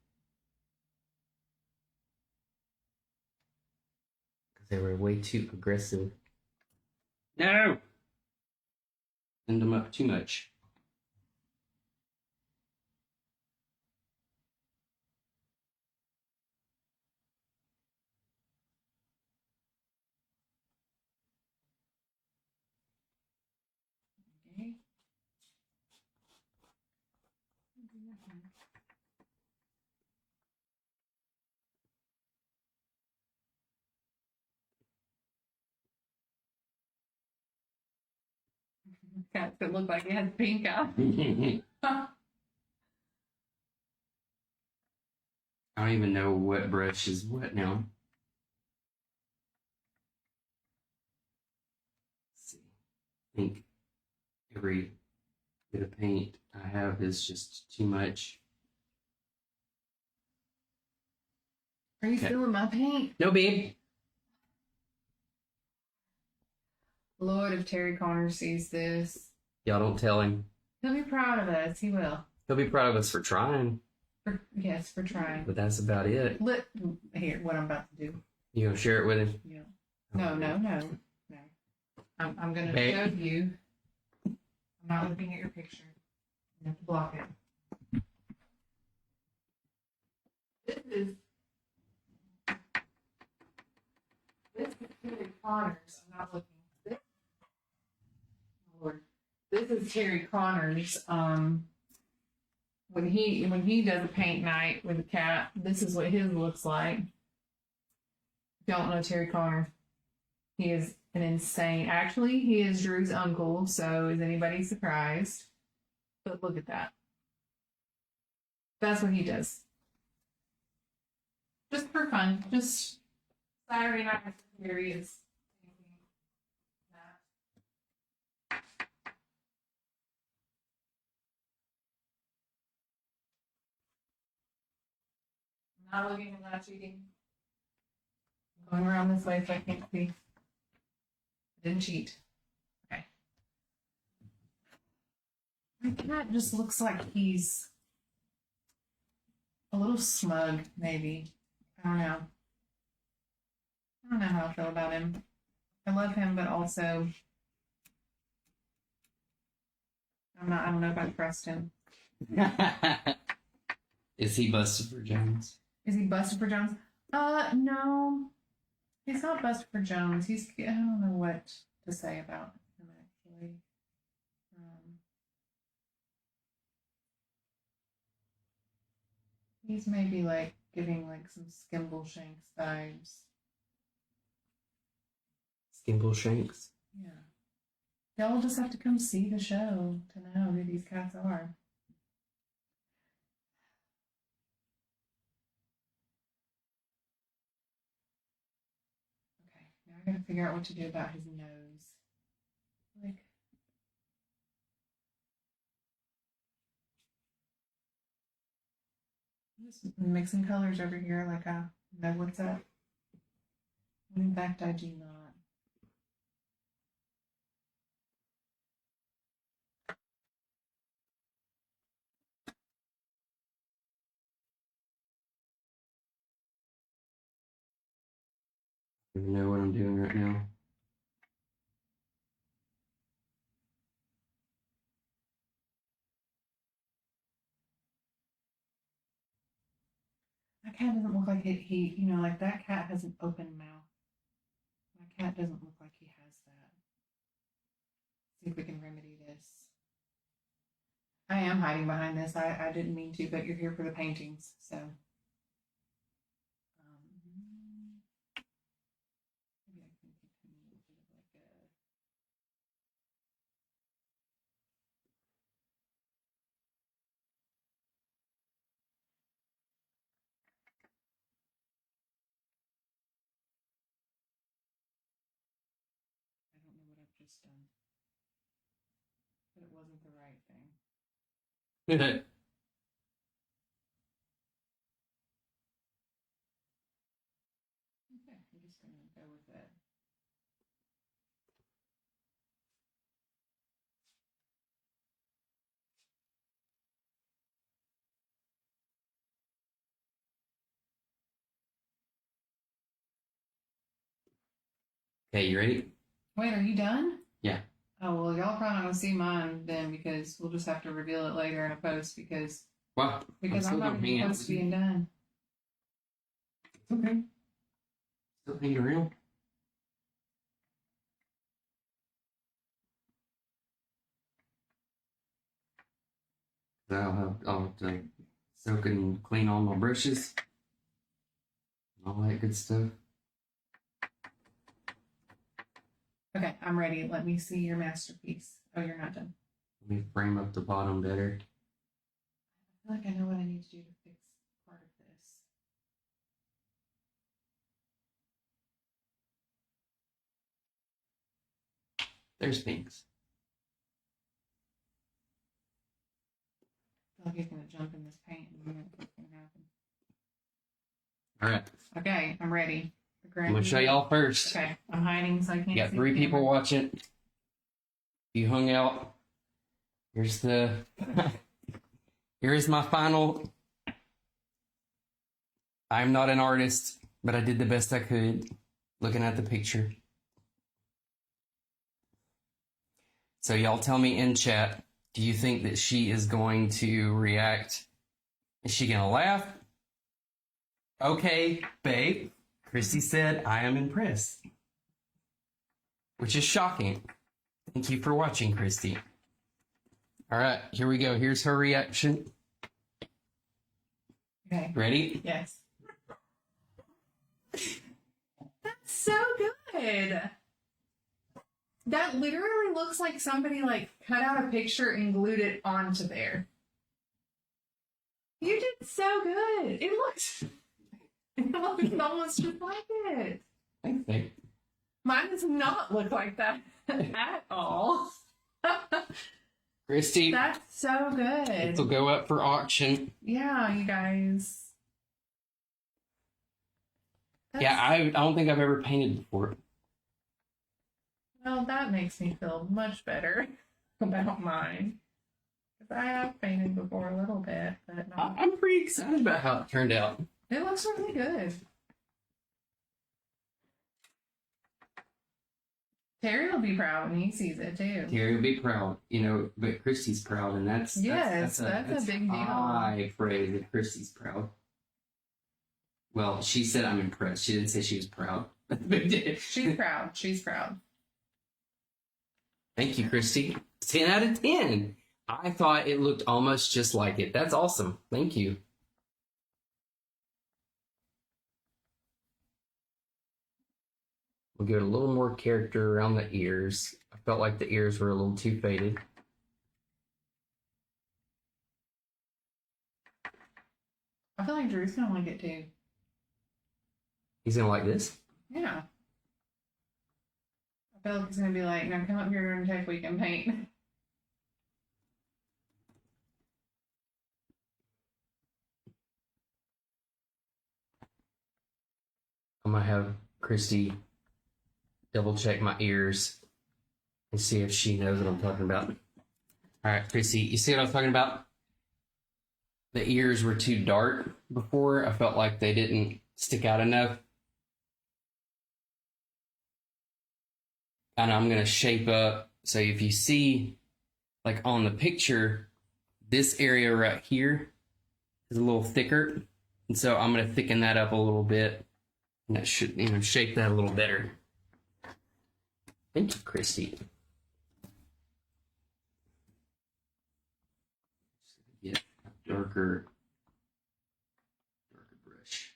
Because they were way too aggressive. No! Thinned them up too much. Cats that look like it has pink eye. I don't even know what brush is what now. Let's see. I think every bit of paint I have is just too much. Are you Okay. stealing my paint? No, babe. Lord, if Terry Connor sees this, Y'all don't tell him. he'll be proud of us. He will. He'll be proud of us for trying, Yes, for trying. but that's about it. Look, here, what I'm about to do. You gonna share it with him? Yeah. No. I'm going to Babe. show you. I'm not looking at your picture. You have to block it. This is Terry Connor's. I'm not looking. This, oh Lord. This is Terry Connor's. When he does a paint night with a cat, this is what his looks like. Don't know Terry Connor. He is an insane. Actually, he is Drew's uncle. So is anybody surprised? But look at that. That's what he does. Just for fun. Just Saturday night here he is. I'm not looking, I'm not cheating. I'm going around this way so I can't see. I didn't cheat. Okay. My cat just looks like he's a little smug, maybe. I don't know. I don't know how I feel about him. I love him, but also I don't know if I trust him. Is he busted for Jones? Is he busted for Jones? No. He's not busted for Jones. I don't know what to say about him actually. He's maybe like giving like some Skimbleshanks vibes. Skimbleshanks? Yeah. Y'all just have to come see the show to know who these cats are. Okay, now I gotta figure out what to do about his nose. Like, I'm just mixing colors over here like I know what's up. When in fact I do not. I don't even know what I'm doing right now. My cat doesn't look like like that cat has an open mouth. My cat doesn't look like he has that. See if we can remedy this. I am hiding behind this. I didn't mean to, but you're here for the paintings, so. Maybe I can continue a bit of like a. I don't know what I've just done, but it wasn't the right thing. Okay, I'm just gonna go with it. Okay, you ready? Wait, are you done? Yeah. Oh well, y'all probably not gonna see mine then because we'll just have to reveal it later in a post because Wow. I'm not even close to being done. Okay. Still hanging around. So I'll have to soak and clean all my brushes, all that good stuff. Okay, I'm ready. Let me see your masterpiece. Oh, you're not done. Let me frame up the bottom better. I feel like I know what I need to do to fix part of this. There's things. I feel like he's gonna jump in this paint and what's gonna happen. All right. Okay, I'm ready. I'm gonna show y'all first. Okay, I'm hiding so I can't. You got see 3 the people camera. watching. You hung out. Here's the. Here is my final. I'm not an artist, but I did the best I could looking at the picture. So y'all tell me in chat, do you think that she is going to react? Is she gonna laugh? Okay, babe. Christy said, I am impressed. Which is shocking. Thank you for watching, Christy. All right, here we go. Here's her reaction. Okay. Ready? Yes. That's so good. That literally looks like somebody like cut out a picture and glued it onto there. You did so good. It looks almost just like it. Thanks, babe. Mine does not look like that at all. Christy, That's so good. this will go up for auction. Yeah, you guys. Yeah, I don't think I've ever painted before. Well, that makes me feel much better about mine. Because I have painted before a little bit, but not. I'm pretty excited about how it turned out. It looks really good. Terry will be proud when he sees it too. Terry will be proud, but Christy's proud, and that's Yes, that's a big deal. I pray that Christy's proud. Well, she said I'm impressed. She didn't say she was proud. She's proud. She's proud. Thank you, Christy. 10 out of 10. I thought it looked almost just like it. That's awesome. Thank you. We'll get a little more character around the ears. I felt like the ears were a little too faded. I feel like Drew's gonna like it too. He's gonna like this? Yeah. I feel like he's gonna be like, now come up here during tech week and paint. I'm gonna have Christy double check my ears and see if she knows what I'm talking about. All right, Christy, you see what I was talking about? The ears were too dark before. I felt like they didn't stick out enough. And I'm gonna shape up. So if you see, like on the picture, this area right here is a little thicker. And so I'm gonna thicken that up a little bit. And that should, shape that a little better. Thank you, Christy. Get a darker brush.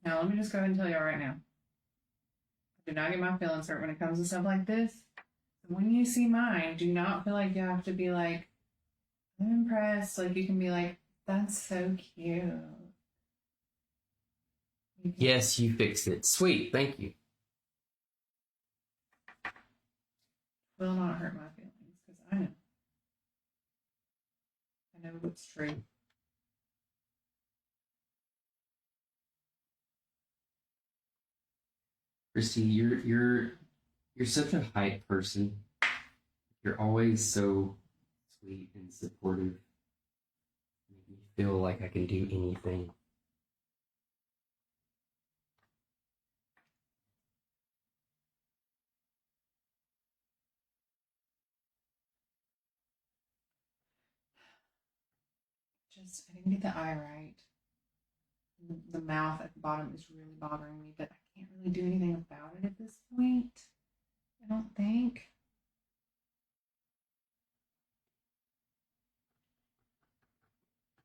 Now let me just go ahead and tell y'all right now. I do not get my feelings hurt when it comes to stuff like this. When you see mine, do not feel like you have to be like, I'm impressed. Like you can be like, that's so cute. Yes, you fixed it. Sweet, thank you. Will not hurt my feelings because I know. I know what's true. Christy, you're such a hype person. You're always so sweet and supportive. Make me feel like I can do anything. I didn't get the eye right. The mouth at the bottom is really bothering me, but I can't really do anything about it at this point. I don't think.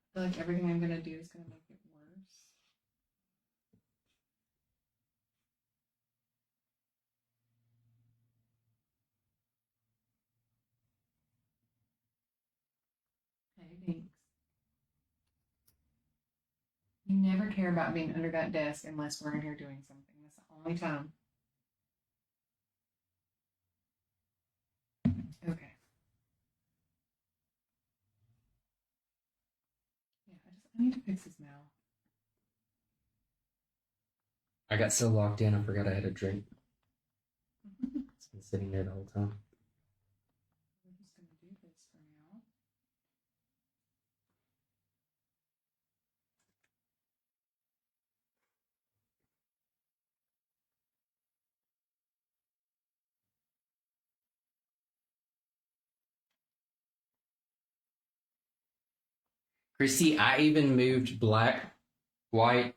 I feel like everything I'm gonna do is gonna make it worse. Hey, thanks. You never care about being under that desk unless we're in here doing something. That's the only time. Okay. Yeah, I need to fix his mouth. I got so locked in, I forgot I had a drink. It's been sitting there the whole time. We're just gonna do this for now. Christy, I even moved black, white,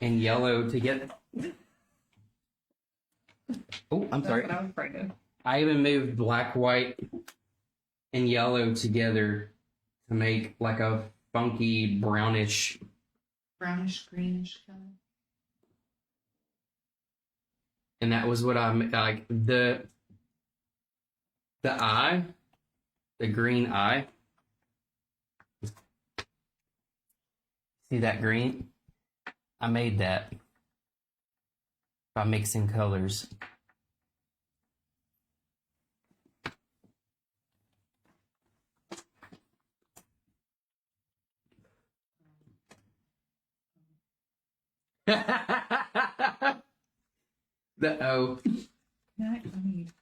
and yellow to get. Oh, I'm sorry. That's what I was afraid of. I even moved black, white, and yellow together to make like a funky brownish. Brownish, greenish color. And that was what I'm like the eye, the green eye. See that green? I made that by mixing colors. The O. I need.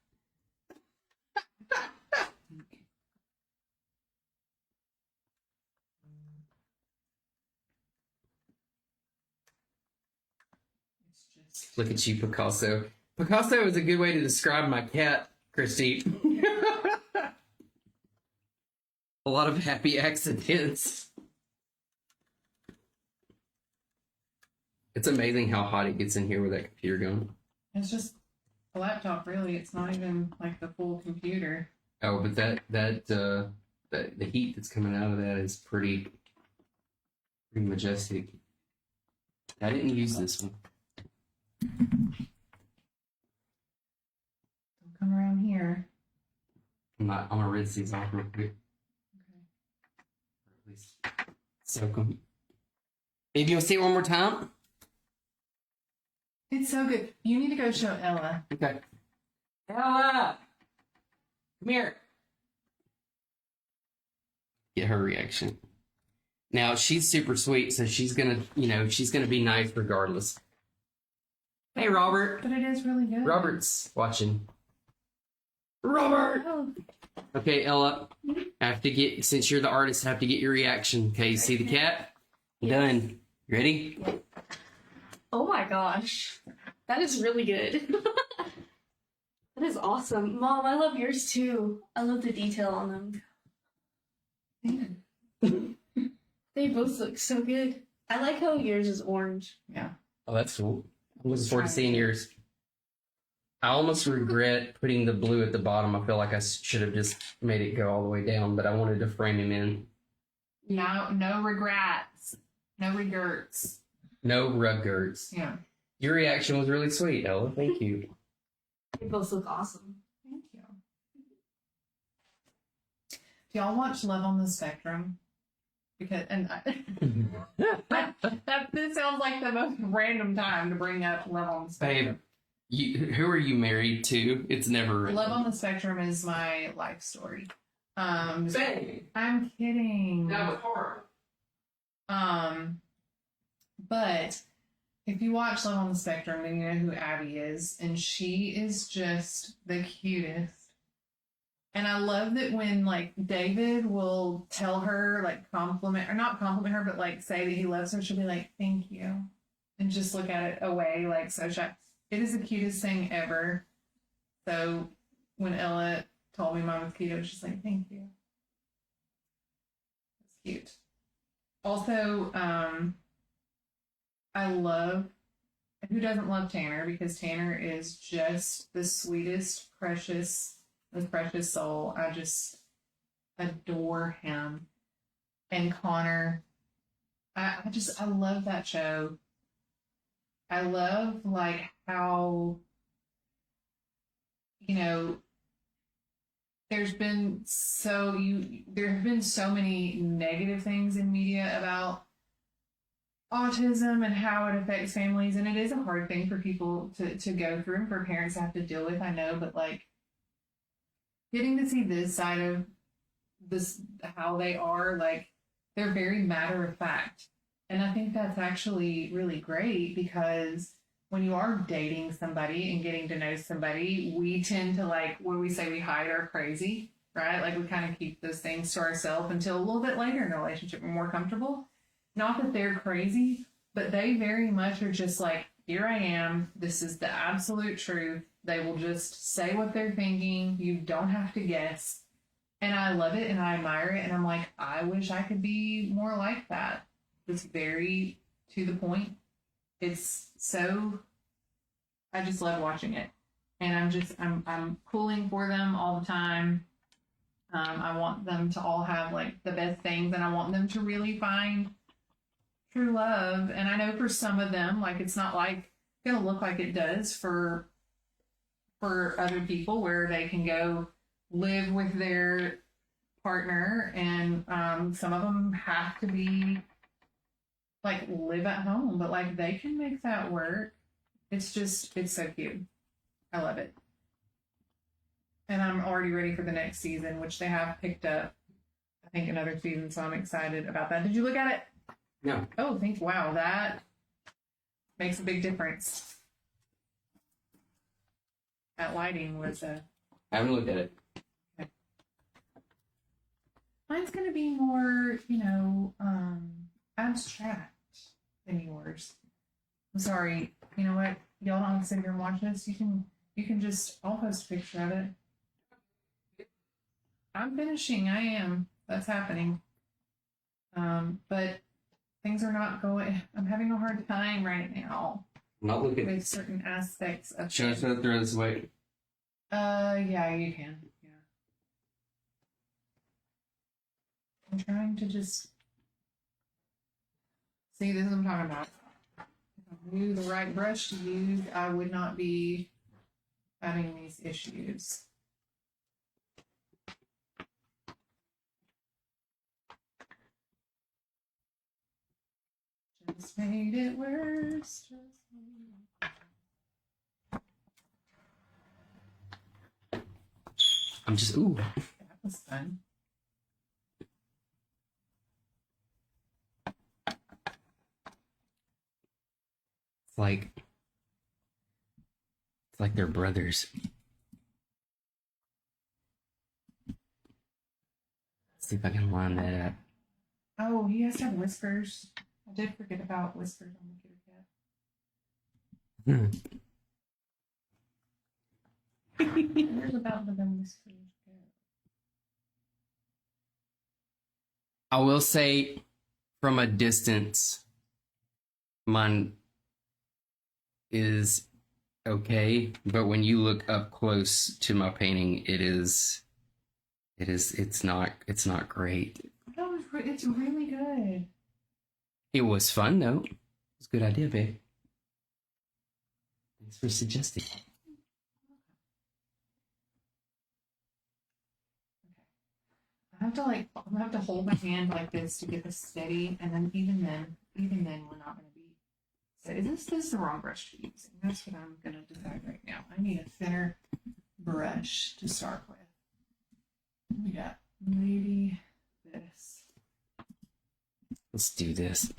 It's just Look at you, Picasso. Picasso is a good way to describe my cat, Christy. A lot of happy accidents. It's amazing how hot it gets in here with that computer going. It's just a laptop, really. It's not even like the full computer. Oh, but the heat that's coming out of that is pretty majestic. I didn't use this one. Don't come around here. I'm gonna rinse these off real quick. Okay. Or at least soak them. Baby, you want to say it one more time? It's so good. You need to go show Ella. Okay. Ella! Come here. Get her reaction. Now, she's super sweet, so she's gonna be nice regardless. Hey, Robert. But it is really good. Robert's watching. Robert! Oh. Okay, Ella. I have to get, since you're the artist, I have to get your reaction. Okay, you see the cat? Done. You ready? Oh my gosh. That is really good. That is awesome. Mom, I love yours too. I love the detail on them. They both look so good. I like how yours is orange. Yeah. Oh, that's cool. I'm looking forward to seeing yours. I almost regret putting the blue at the bottom. I feel like I should have just made it go all the way down, but I wanted to frame him in. No regrets. No regrets. No regrets. Yeah. Your reaction was really sweet, Ella. Thank you. They both look awesome. Thank you. Do y'all watch Love on the Spectrum? Because this sounds like the most random time to bring up Love on the Spectrum. Babe, who are you married to? It's never Love on the Spectrum is my life story. Babe. I'm kidding. That was horror. But if you watch Love on the Spectrum, then you know who Abby is, and she is just the cutest. And I love that when like David will tell her like compliment or not compliment her, but like say that he loves her, she'll be like, "Thank you," and just look at it away like so shy. It is the cutest thing ever. So when Ella told me mine was cute, I was just like, "Thank you." It's cute. Also, I love who doesn't love Tanner? Because Tanner is just the sweetest, most precious soul. I just adore him. And Connor, I love that show. I love like how, you know, there have been so many negative things in media about autism and how it affects families, and it is a hard thing for people to go through and for parents to have to deal with, I know, but like getting to see this side of this, how they are, like they're very matter of fact. And I think that's actually really great because when you are dating somebody and getting to know somebody, we tend to, like, when we say we hide our crazy, right? Like we kind of keep those things to ourselves until a little bit later in the relationship we're more comfortable. Not that they're crazy, but they very much are just like, here I am. This is the absolute truth. They will just say what they're thinking. You don't have to guess. And I love it and I admire it. And I'm like, I wish I could be more like that. It's very to the point. It's so, I just love watching it. And I'm pulling for them all the time. I want them to all have like the best things, and I want them to really find true love. And I know for some of them, like it's not like gonna look like it does for other people, where they can go live with their partner, and some of them have to be like live at home, but like they can make that work. It's so cute. I love it. And I'm already ready for the next season, which they have picked up, I think, another season, so I'm excited about that. Did you look at it? No. Oh, wow, that makes a big difference. That lighting was I haven't looked at it. okay. Mine's gonna be more, abstract than yours. I'm sorry. You know what? Y'all don't have to sit here and watch this. You can just, I'll post a picture of it. I'm finishing. I am. That's happening. But things are not going. I'm having a hard time right now I'm not looking. with certain aspects of. Should I throw this away? Yeah, you can. Yeah. I'm trying to just see. This is what I'm talking about. If I knew the right brush to use, I would not be having these issues. Just made it worse. I'm just, ooh. That was fun. It's like they're brothers. Let's see if I can line that up. Oh, he has to have whiskers. I did forget about whiskers on the kitty cat. Where's about the whiskers go? I will say, from a distance, mine is okay, but when you look up close to my painting, it's not great. It's really good. It was fun though. It's a good idea, babe. Thanks for suggesting. I'm gonna have to hold my hand like this to get this steady, and then even then we're not gonna be. So is this the wrong brush to be using? That's what I'm gonna decide right now. I need a thinner brush to start with. We got maybe this. Let's do this.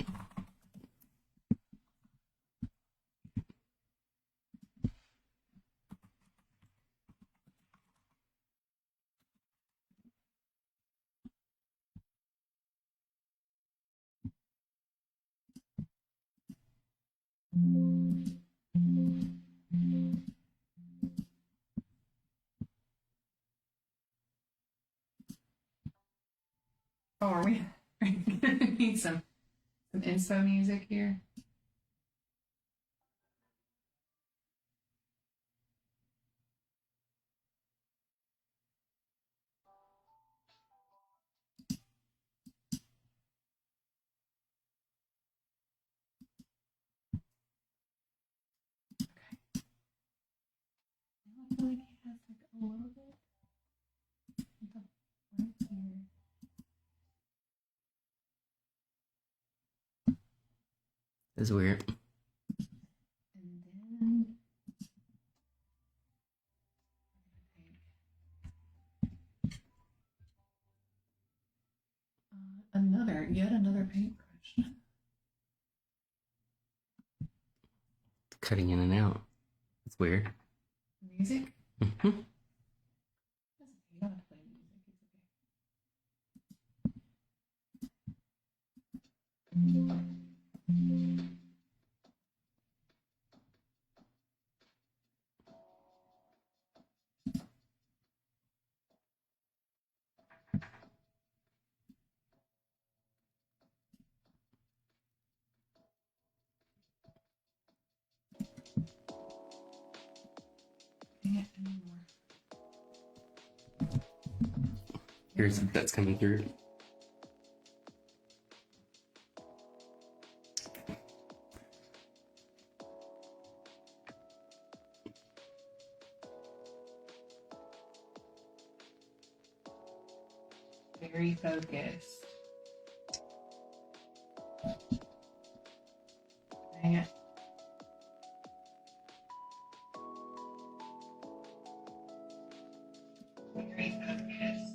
Oh, are we gonna need some inspo music here? like he has like a little bit. Right here. That's weird. And then yet another paintbrush. Cutting in and out. It's weird. Music? Mm-hmm. That's okay. You don't have to play music. It's okay. Dang it, anymore. Here's that's coming through. Very focused. Dang it. Very focused.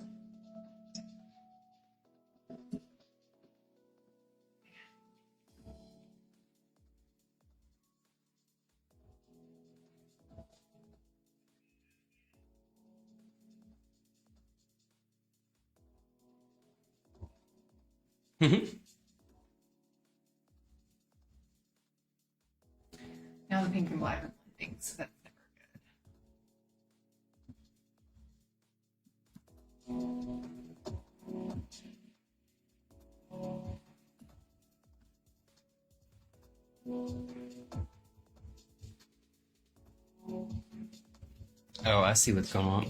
Now the pink and black are blending, so that's never good. Oh, I see what's going on.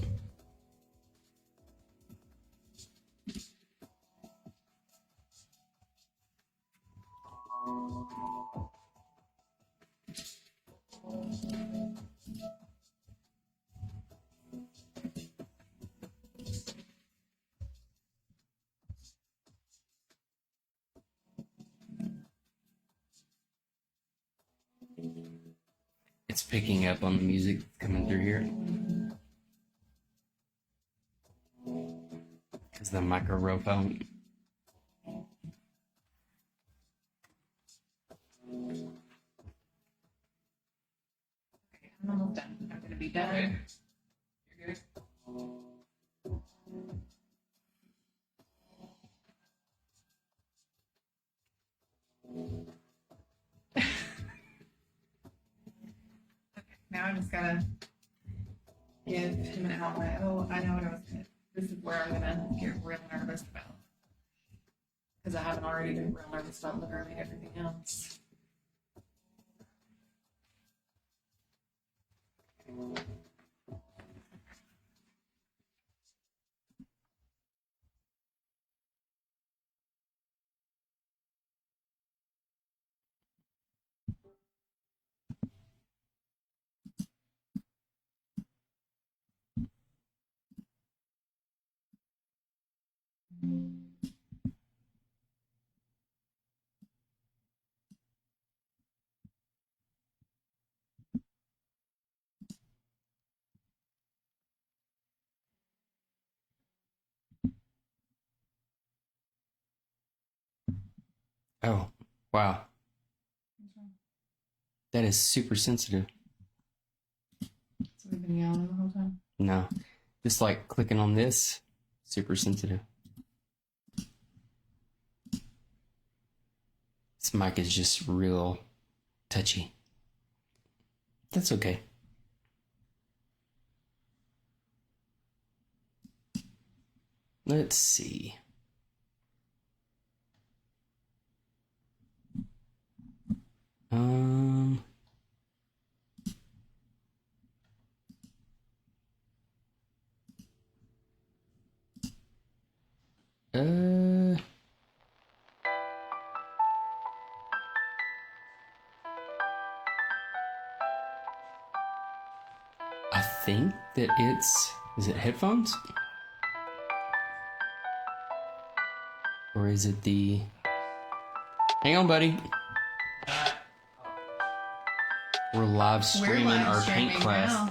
It's picking up on the music coming through here. Because the microphone. Okay, I'm almost done. I'm gonna be done. You're good. Okay, now I'm just gonna give him an outline. Oh, I know what I was gonna. This is where I'm gonna get real nervous about. Because I haven't already been real nervous about literally everything else. Oh, wow. That is super sensitive. So we've been yelling the whole time. No. Just like clicking on this, super sensitive. This mic is just real touchy. That's okay. Let's see. Um. Uh. I think that is it headphones? Or is it the... Hang on, buddy. We're live streaming our paint class.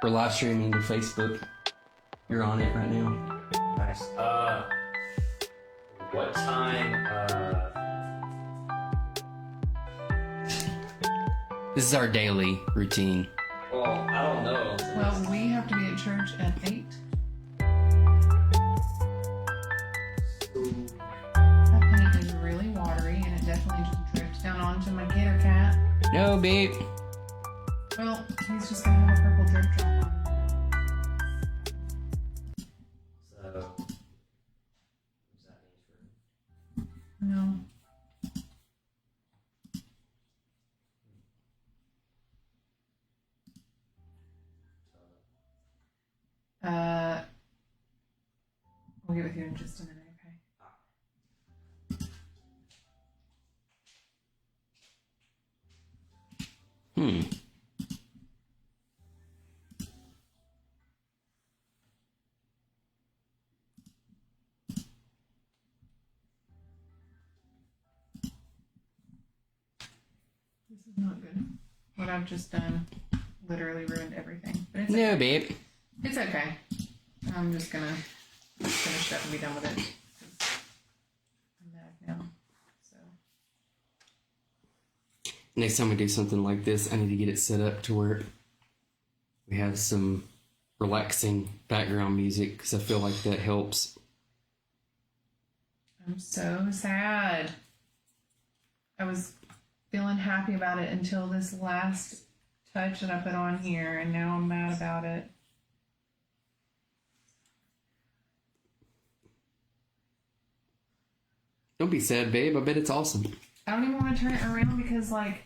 We're live streaming to Facebook. You're on it right now. Nice. What time? This is our daily routine. Well, I don't know. Well, we have to be at church at 8. That paint is really watery, and it definitely just dripped down onto my kitty cat. No, babe. Well, he's just gonna have a purple drip drop on. So, what does that mean for? No. We'll get with you in just a minute, okay? This is not good. What I've just done literally ruined everything. But it's No, okay. babe. It's okay. I'm just gonna finish up and be done with it. I'm mad now. So Next time we do something like this, I need to get it set up to where we have some relaxing background music because I feel like that helps. I'm so sad. I was feeling happy about it until this last touch that I put on here, and now I'm mad about it. Don't be sad, babe. I bet it's awesome. I don't even want to turn it around because, like,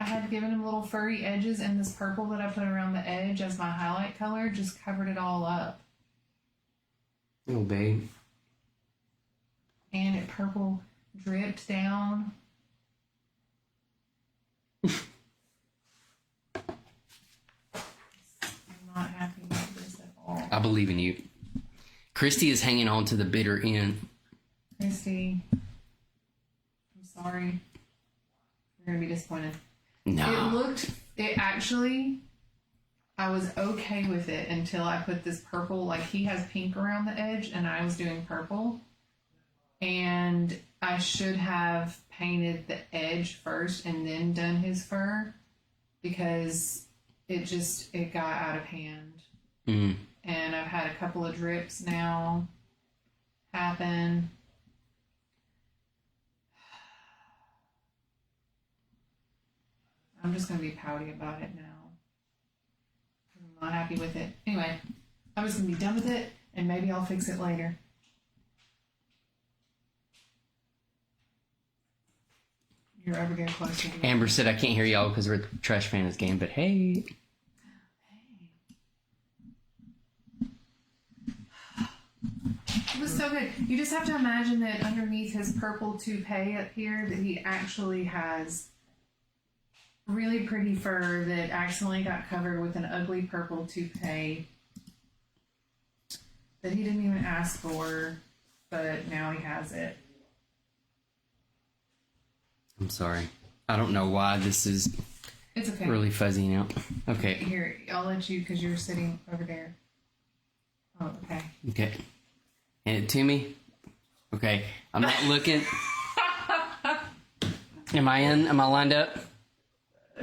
I had given him little furry edges, and this purple that I put around the edge as my highlight color just covered it all up. Oh, babe. And it purple dripped down. I'm not happy with this at all. I believe in you. Christy is hanging on to the bitter end. Christy, I'm sorry. You're going to be disappointed. No. It actually, I was okay with it until I put this purple, like he has pink around the edge and I was doing purple. And I should have painted the edge first and then done his fur because it got out of hand. Mm. And I've had a couple of drips now happen. I'm just going to be pouty about it now. I'm not happy with it. Anyway, I'm just going to be done with it, and maybe I'll fix it later. You're ever getting closer to me. Amber said I can't hear y'all because we're at the Trash Fans game, but hey. It was so good. You just have to imagine that underneath his purple toupee up here that he actually has really pretty fur that accidentally got covered with an ugly purple toupee that he didn't even ask for, but now he has it. I'm sorry. I don't know why this is It's okay. really fuzzy now. Okay. Here, I'll let you because you're sitting over there. Oh, okay. Okay. Hand it to me. Okay. I'm not looking. Am I in? Am I lined up?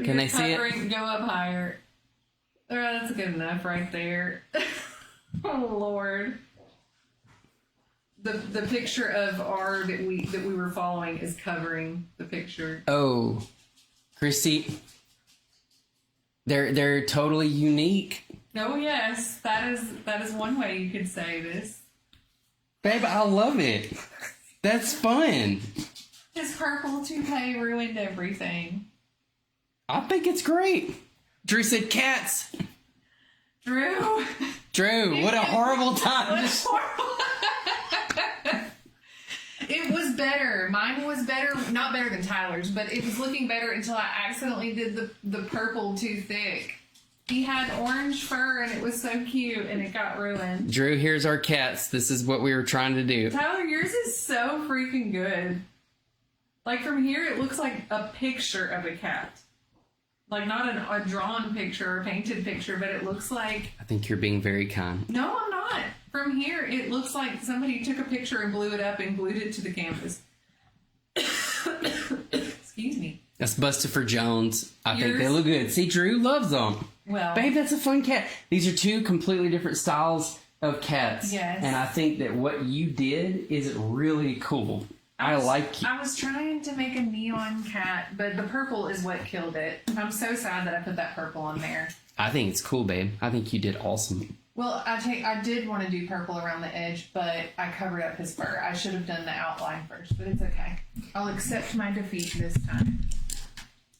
Can they see it? Go up higher. All right, that's good enough right there. Oh Lord. The picture of R that we were following is covering the picture. Oh, Christy, they're totally unique. Oh yes, that is one way you could say this. Babe, I love it. That's fun. His purple toupee ruined everything. I think it's great. Drew said cats. Drew, what a horrible time. it was better. Mine was better, not better than Tyler's, but it was looking better until I accidentally did the purple too thick. He had orange fur and it was so cute and it got ruined. Drew, here's our cats. This is what we were trying to do. Tyler, yours is so freaking good. Like from here, it looks like a picture of a cat. Like not a drawn picture or painted picture, but it looks like... I think you're being very kind. No, I'm not. From here, it looks like somebody took a picture and blew it up and glued it to the canvas. Excuse me. That's Bustopher Jones. I think they Yours- look good. See, Drew loves them. Well, Babe, that's a fun cat. These are two completely different styles of cats. Yes. And I think that what you did is really cool. I like you. I was trying to make a neon cat, but the purple is what killed it. I'm so sad that I put that purple on there. I think it's cool, babe. I think you did awesome. Well, I did want to do purple around the edge, but I covered up his fur. I should have done the outline first, but it's okay. I'll accept my defeat this time.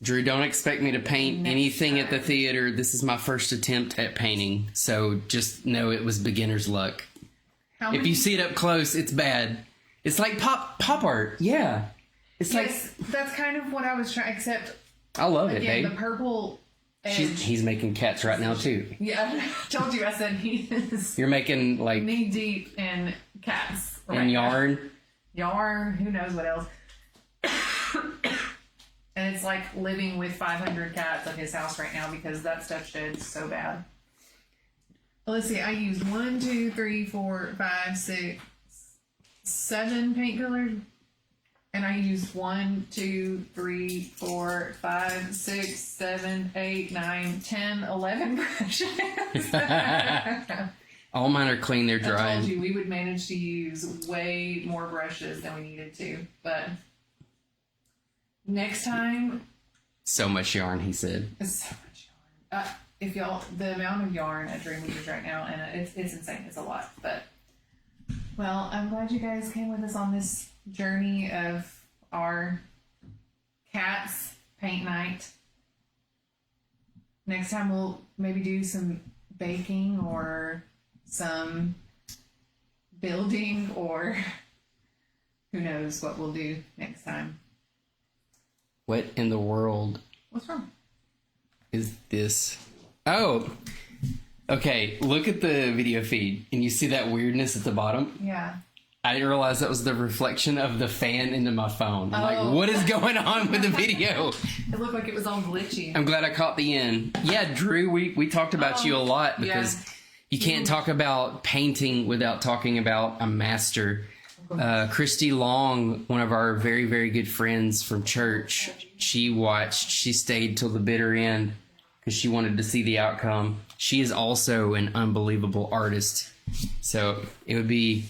Drew, don't expect me to paint Next anything at the time. theater. This is my first attempt at painting, so just know it was beginner's luck. How If you see it up close, it's bad. It's like pop art. Yeah. It's Yes, that's kind of what I was trying, except, like, I love it, again, babe. the purple edge. He's making cats right now, too. Yeah, I told you I said he is You're making, like, knee deep in cats. and right now. yarn. Yarn, who knows what else. And it's like living with 500 cats at his house right now because that stuff sheds so bad. Well, let's see, I used 1, 2, 3, 4, 5, 6, 7 paint colors. And I used 1, 2, 3, 4, 5, 6, 7, 8, 9, 10, 11 brushes. All mine are clean. They're I told dry. you we would manage to use way more brushes than we needed to, but next time, So much yarn, he said. it's so much yarn. If y'all, the amount of yarn at Dreamweavers right now, and it's insane. It's a lot, but well, I'm glad you guys came with us on this journey of our cats paint night. Next time we'll maybe do some baking or some building or who knows what we'll do next time. What in the world What's wrong? is this? Oh, okay. Look at the video feed, and you see that weirdness at the bottom. Yeah. I didn't realize that was the reflection of the fan into my phone. I'm Oh. like, what is going on with the video? It looked like it was all glitchy. I'm glad I caught the end. Yeah, Drew, we talked about you a lot because you can't talk about painting without talking about a master. Christy Long, one of our very, very good friends from church, she stayed till the bitter end because she wanted to see the outcome. She is also an unbelievable artist. So it would be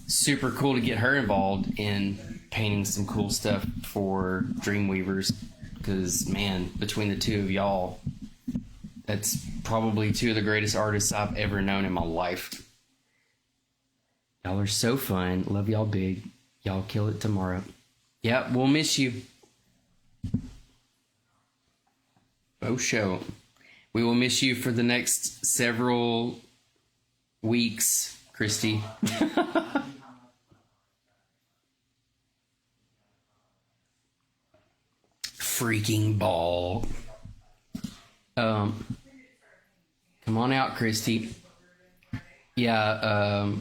super cool to get her involved in painting some cool stuff for Dreamweavers because, man, between the two of y'all, that's probably two of the greatest artists I've ever known in my life. Y'all are so fun. Love y'all big. Y'all kill it tomorrow. Yeah, we'll miss you. Oh, show. We will miss you for the next several weeks, Christy. Freaking ball. Come on out, Christy. Yeah,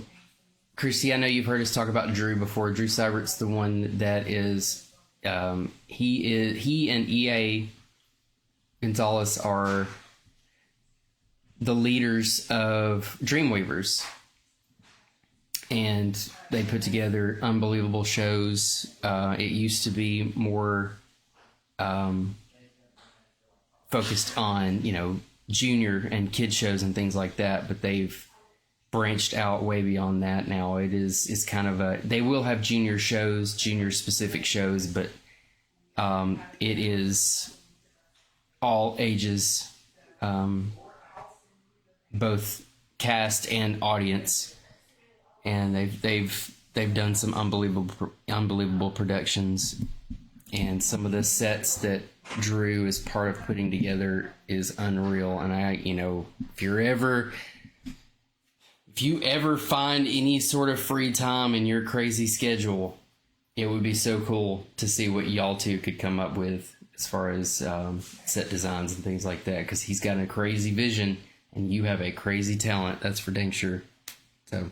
Christy, I know you've heard us talk about Drew before. Drew Seibert's the one that is, he and EA Gonzalez are the leaders of Dreamweavers. And they put together unbelievable shows. It used to be more focused on, junior and kid shows and things like that, but they've branched out way beyond that now. It's kind of they will have junior shows, junior specific shows, but it is all ages, both cast and audience, and they've done some unbelievable productions, and some of the sets that Drew is part of putting together is unreal. And if you ever find any sort of free time in your crazy schedule, it would be so cool to see what y'all two could come up with as far as set designs and things like that, because he's got a crazy vision and you have a crazy talent. That's for dang sure. So,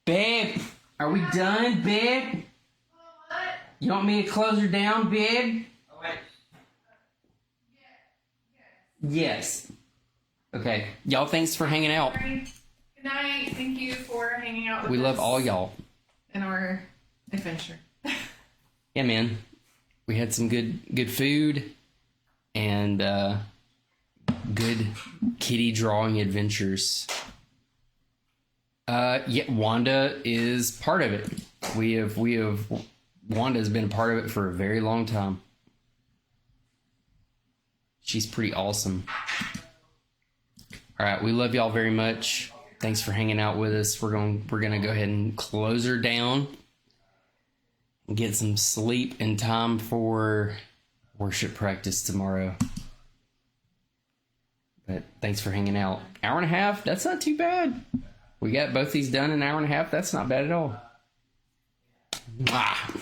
babe, are we done, babe? You want me to close her down, babe? Oh, wait. Yes. Okay. Y'all, thanks for hanging out. Good night. Thank you for hanging out with We us love all y'all. in our adventure. Yeah, man. We had some good food and good kitty drawing adventures. Yeah, Wanda is part of it. Wanda has been a part of it for a very long time. She's pretty awesome. All right, we love y'all very much. Thanks for hanging out with us. We're gonna go ahead and close her down and get some sleep in time for worship practice tomorrow. But thanks for hanging out. Hour and a half, that's not too bad. We got both these done in an hour and a half. That's not bad at all. Mwah.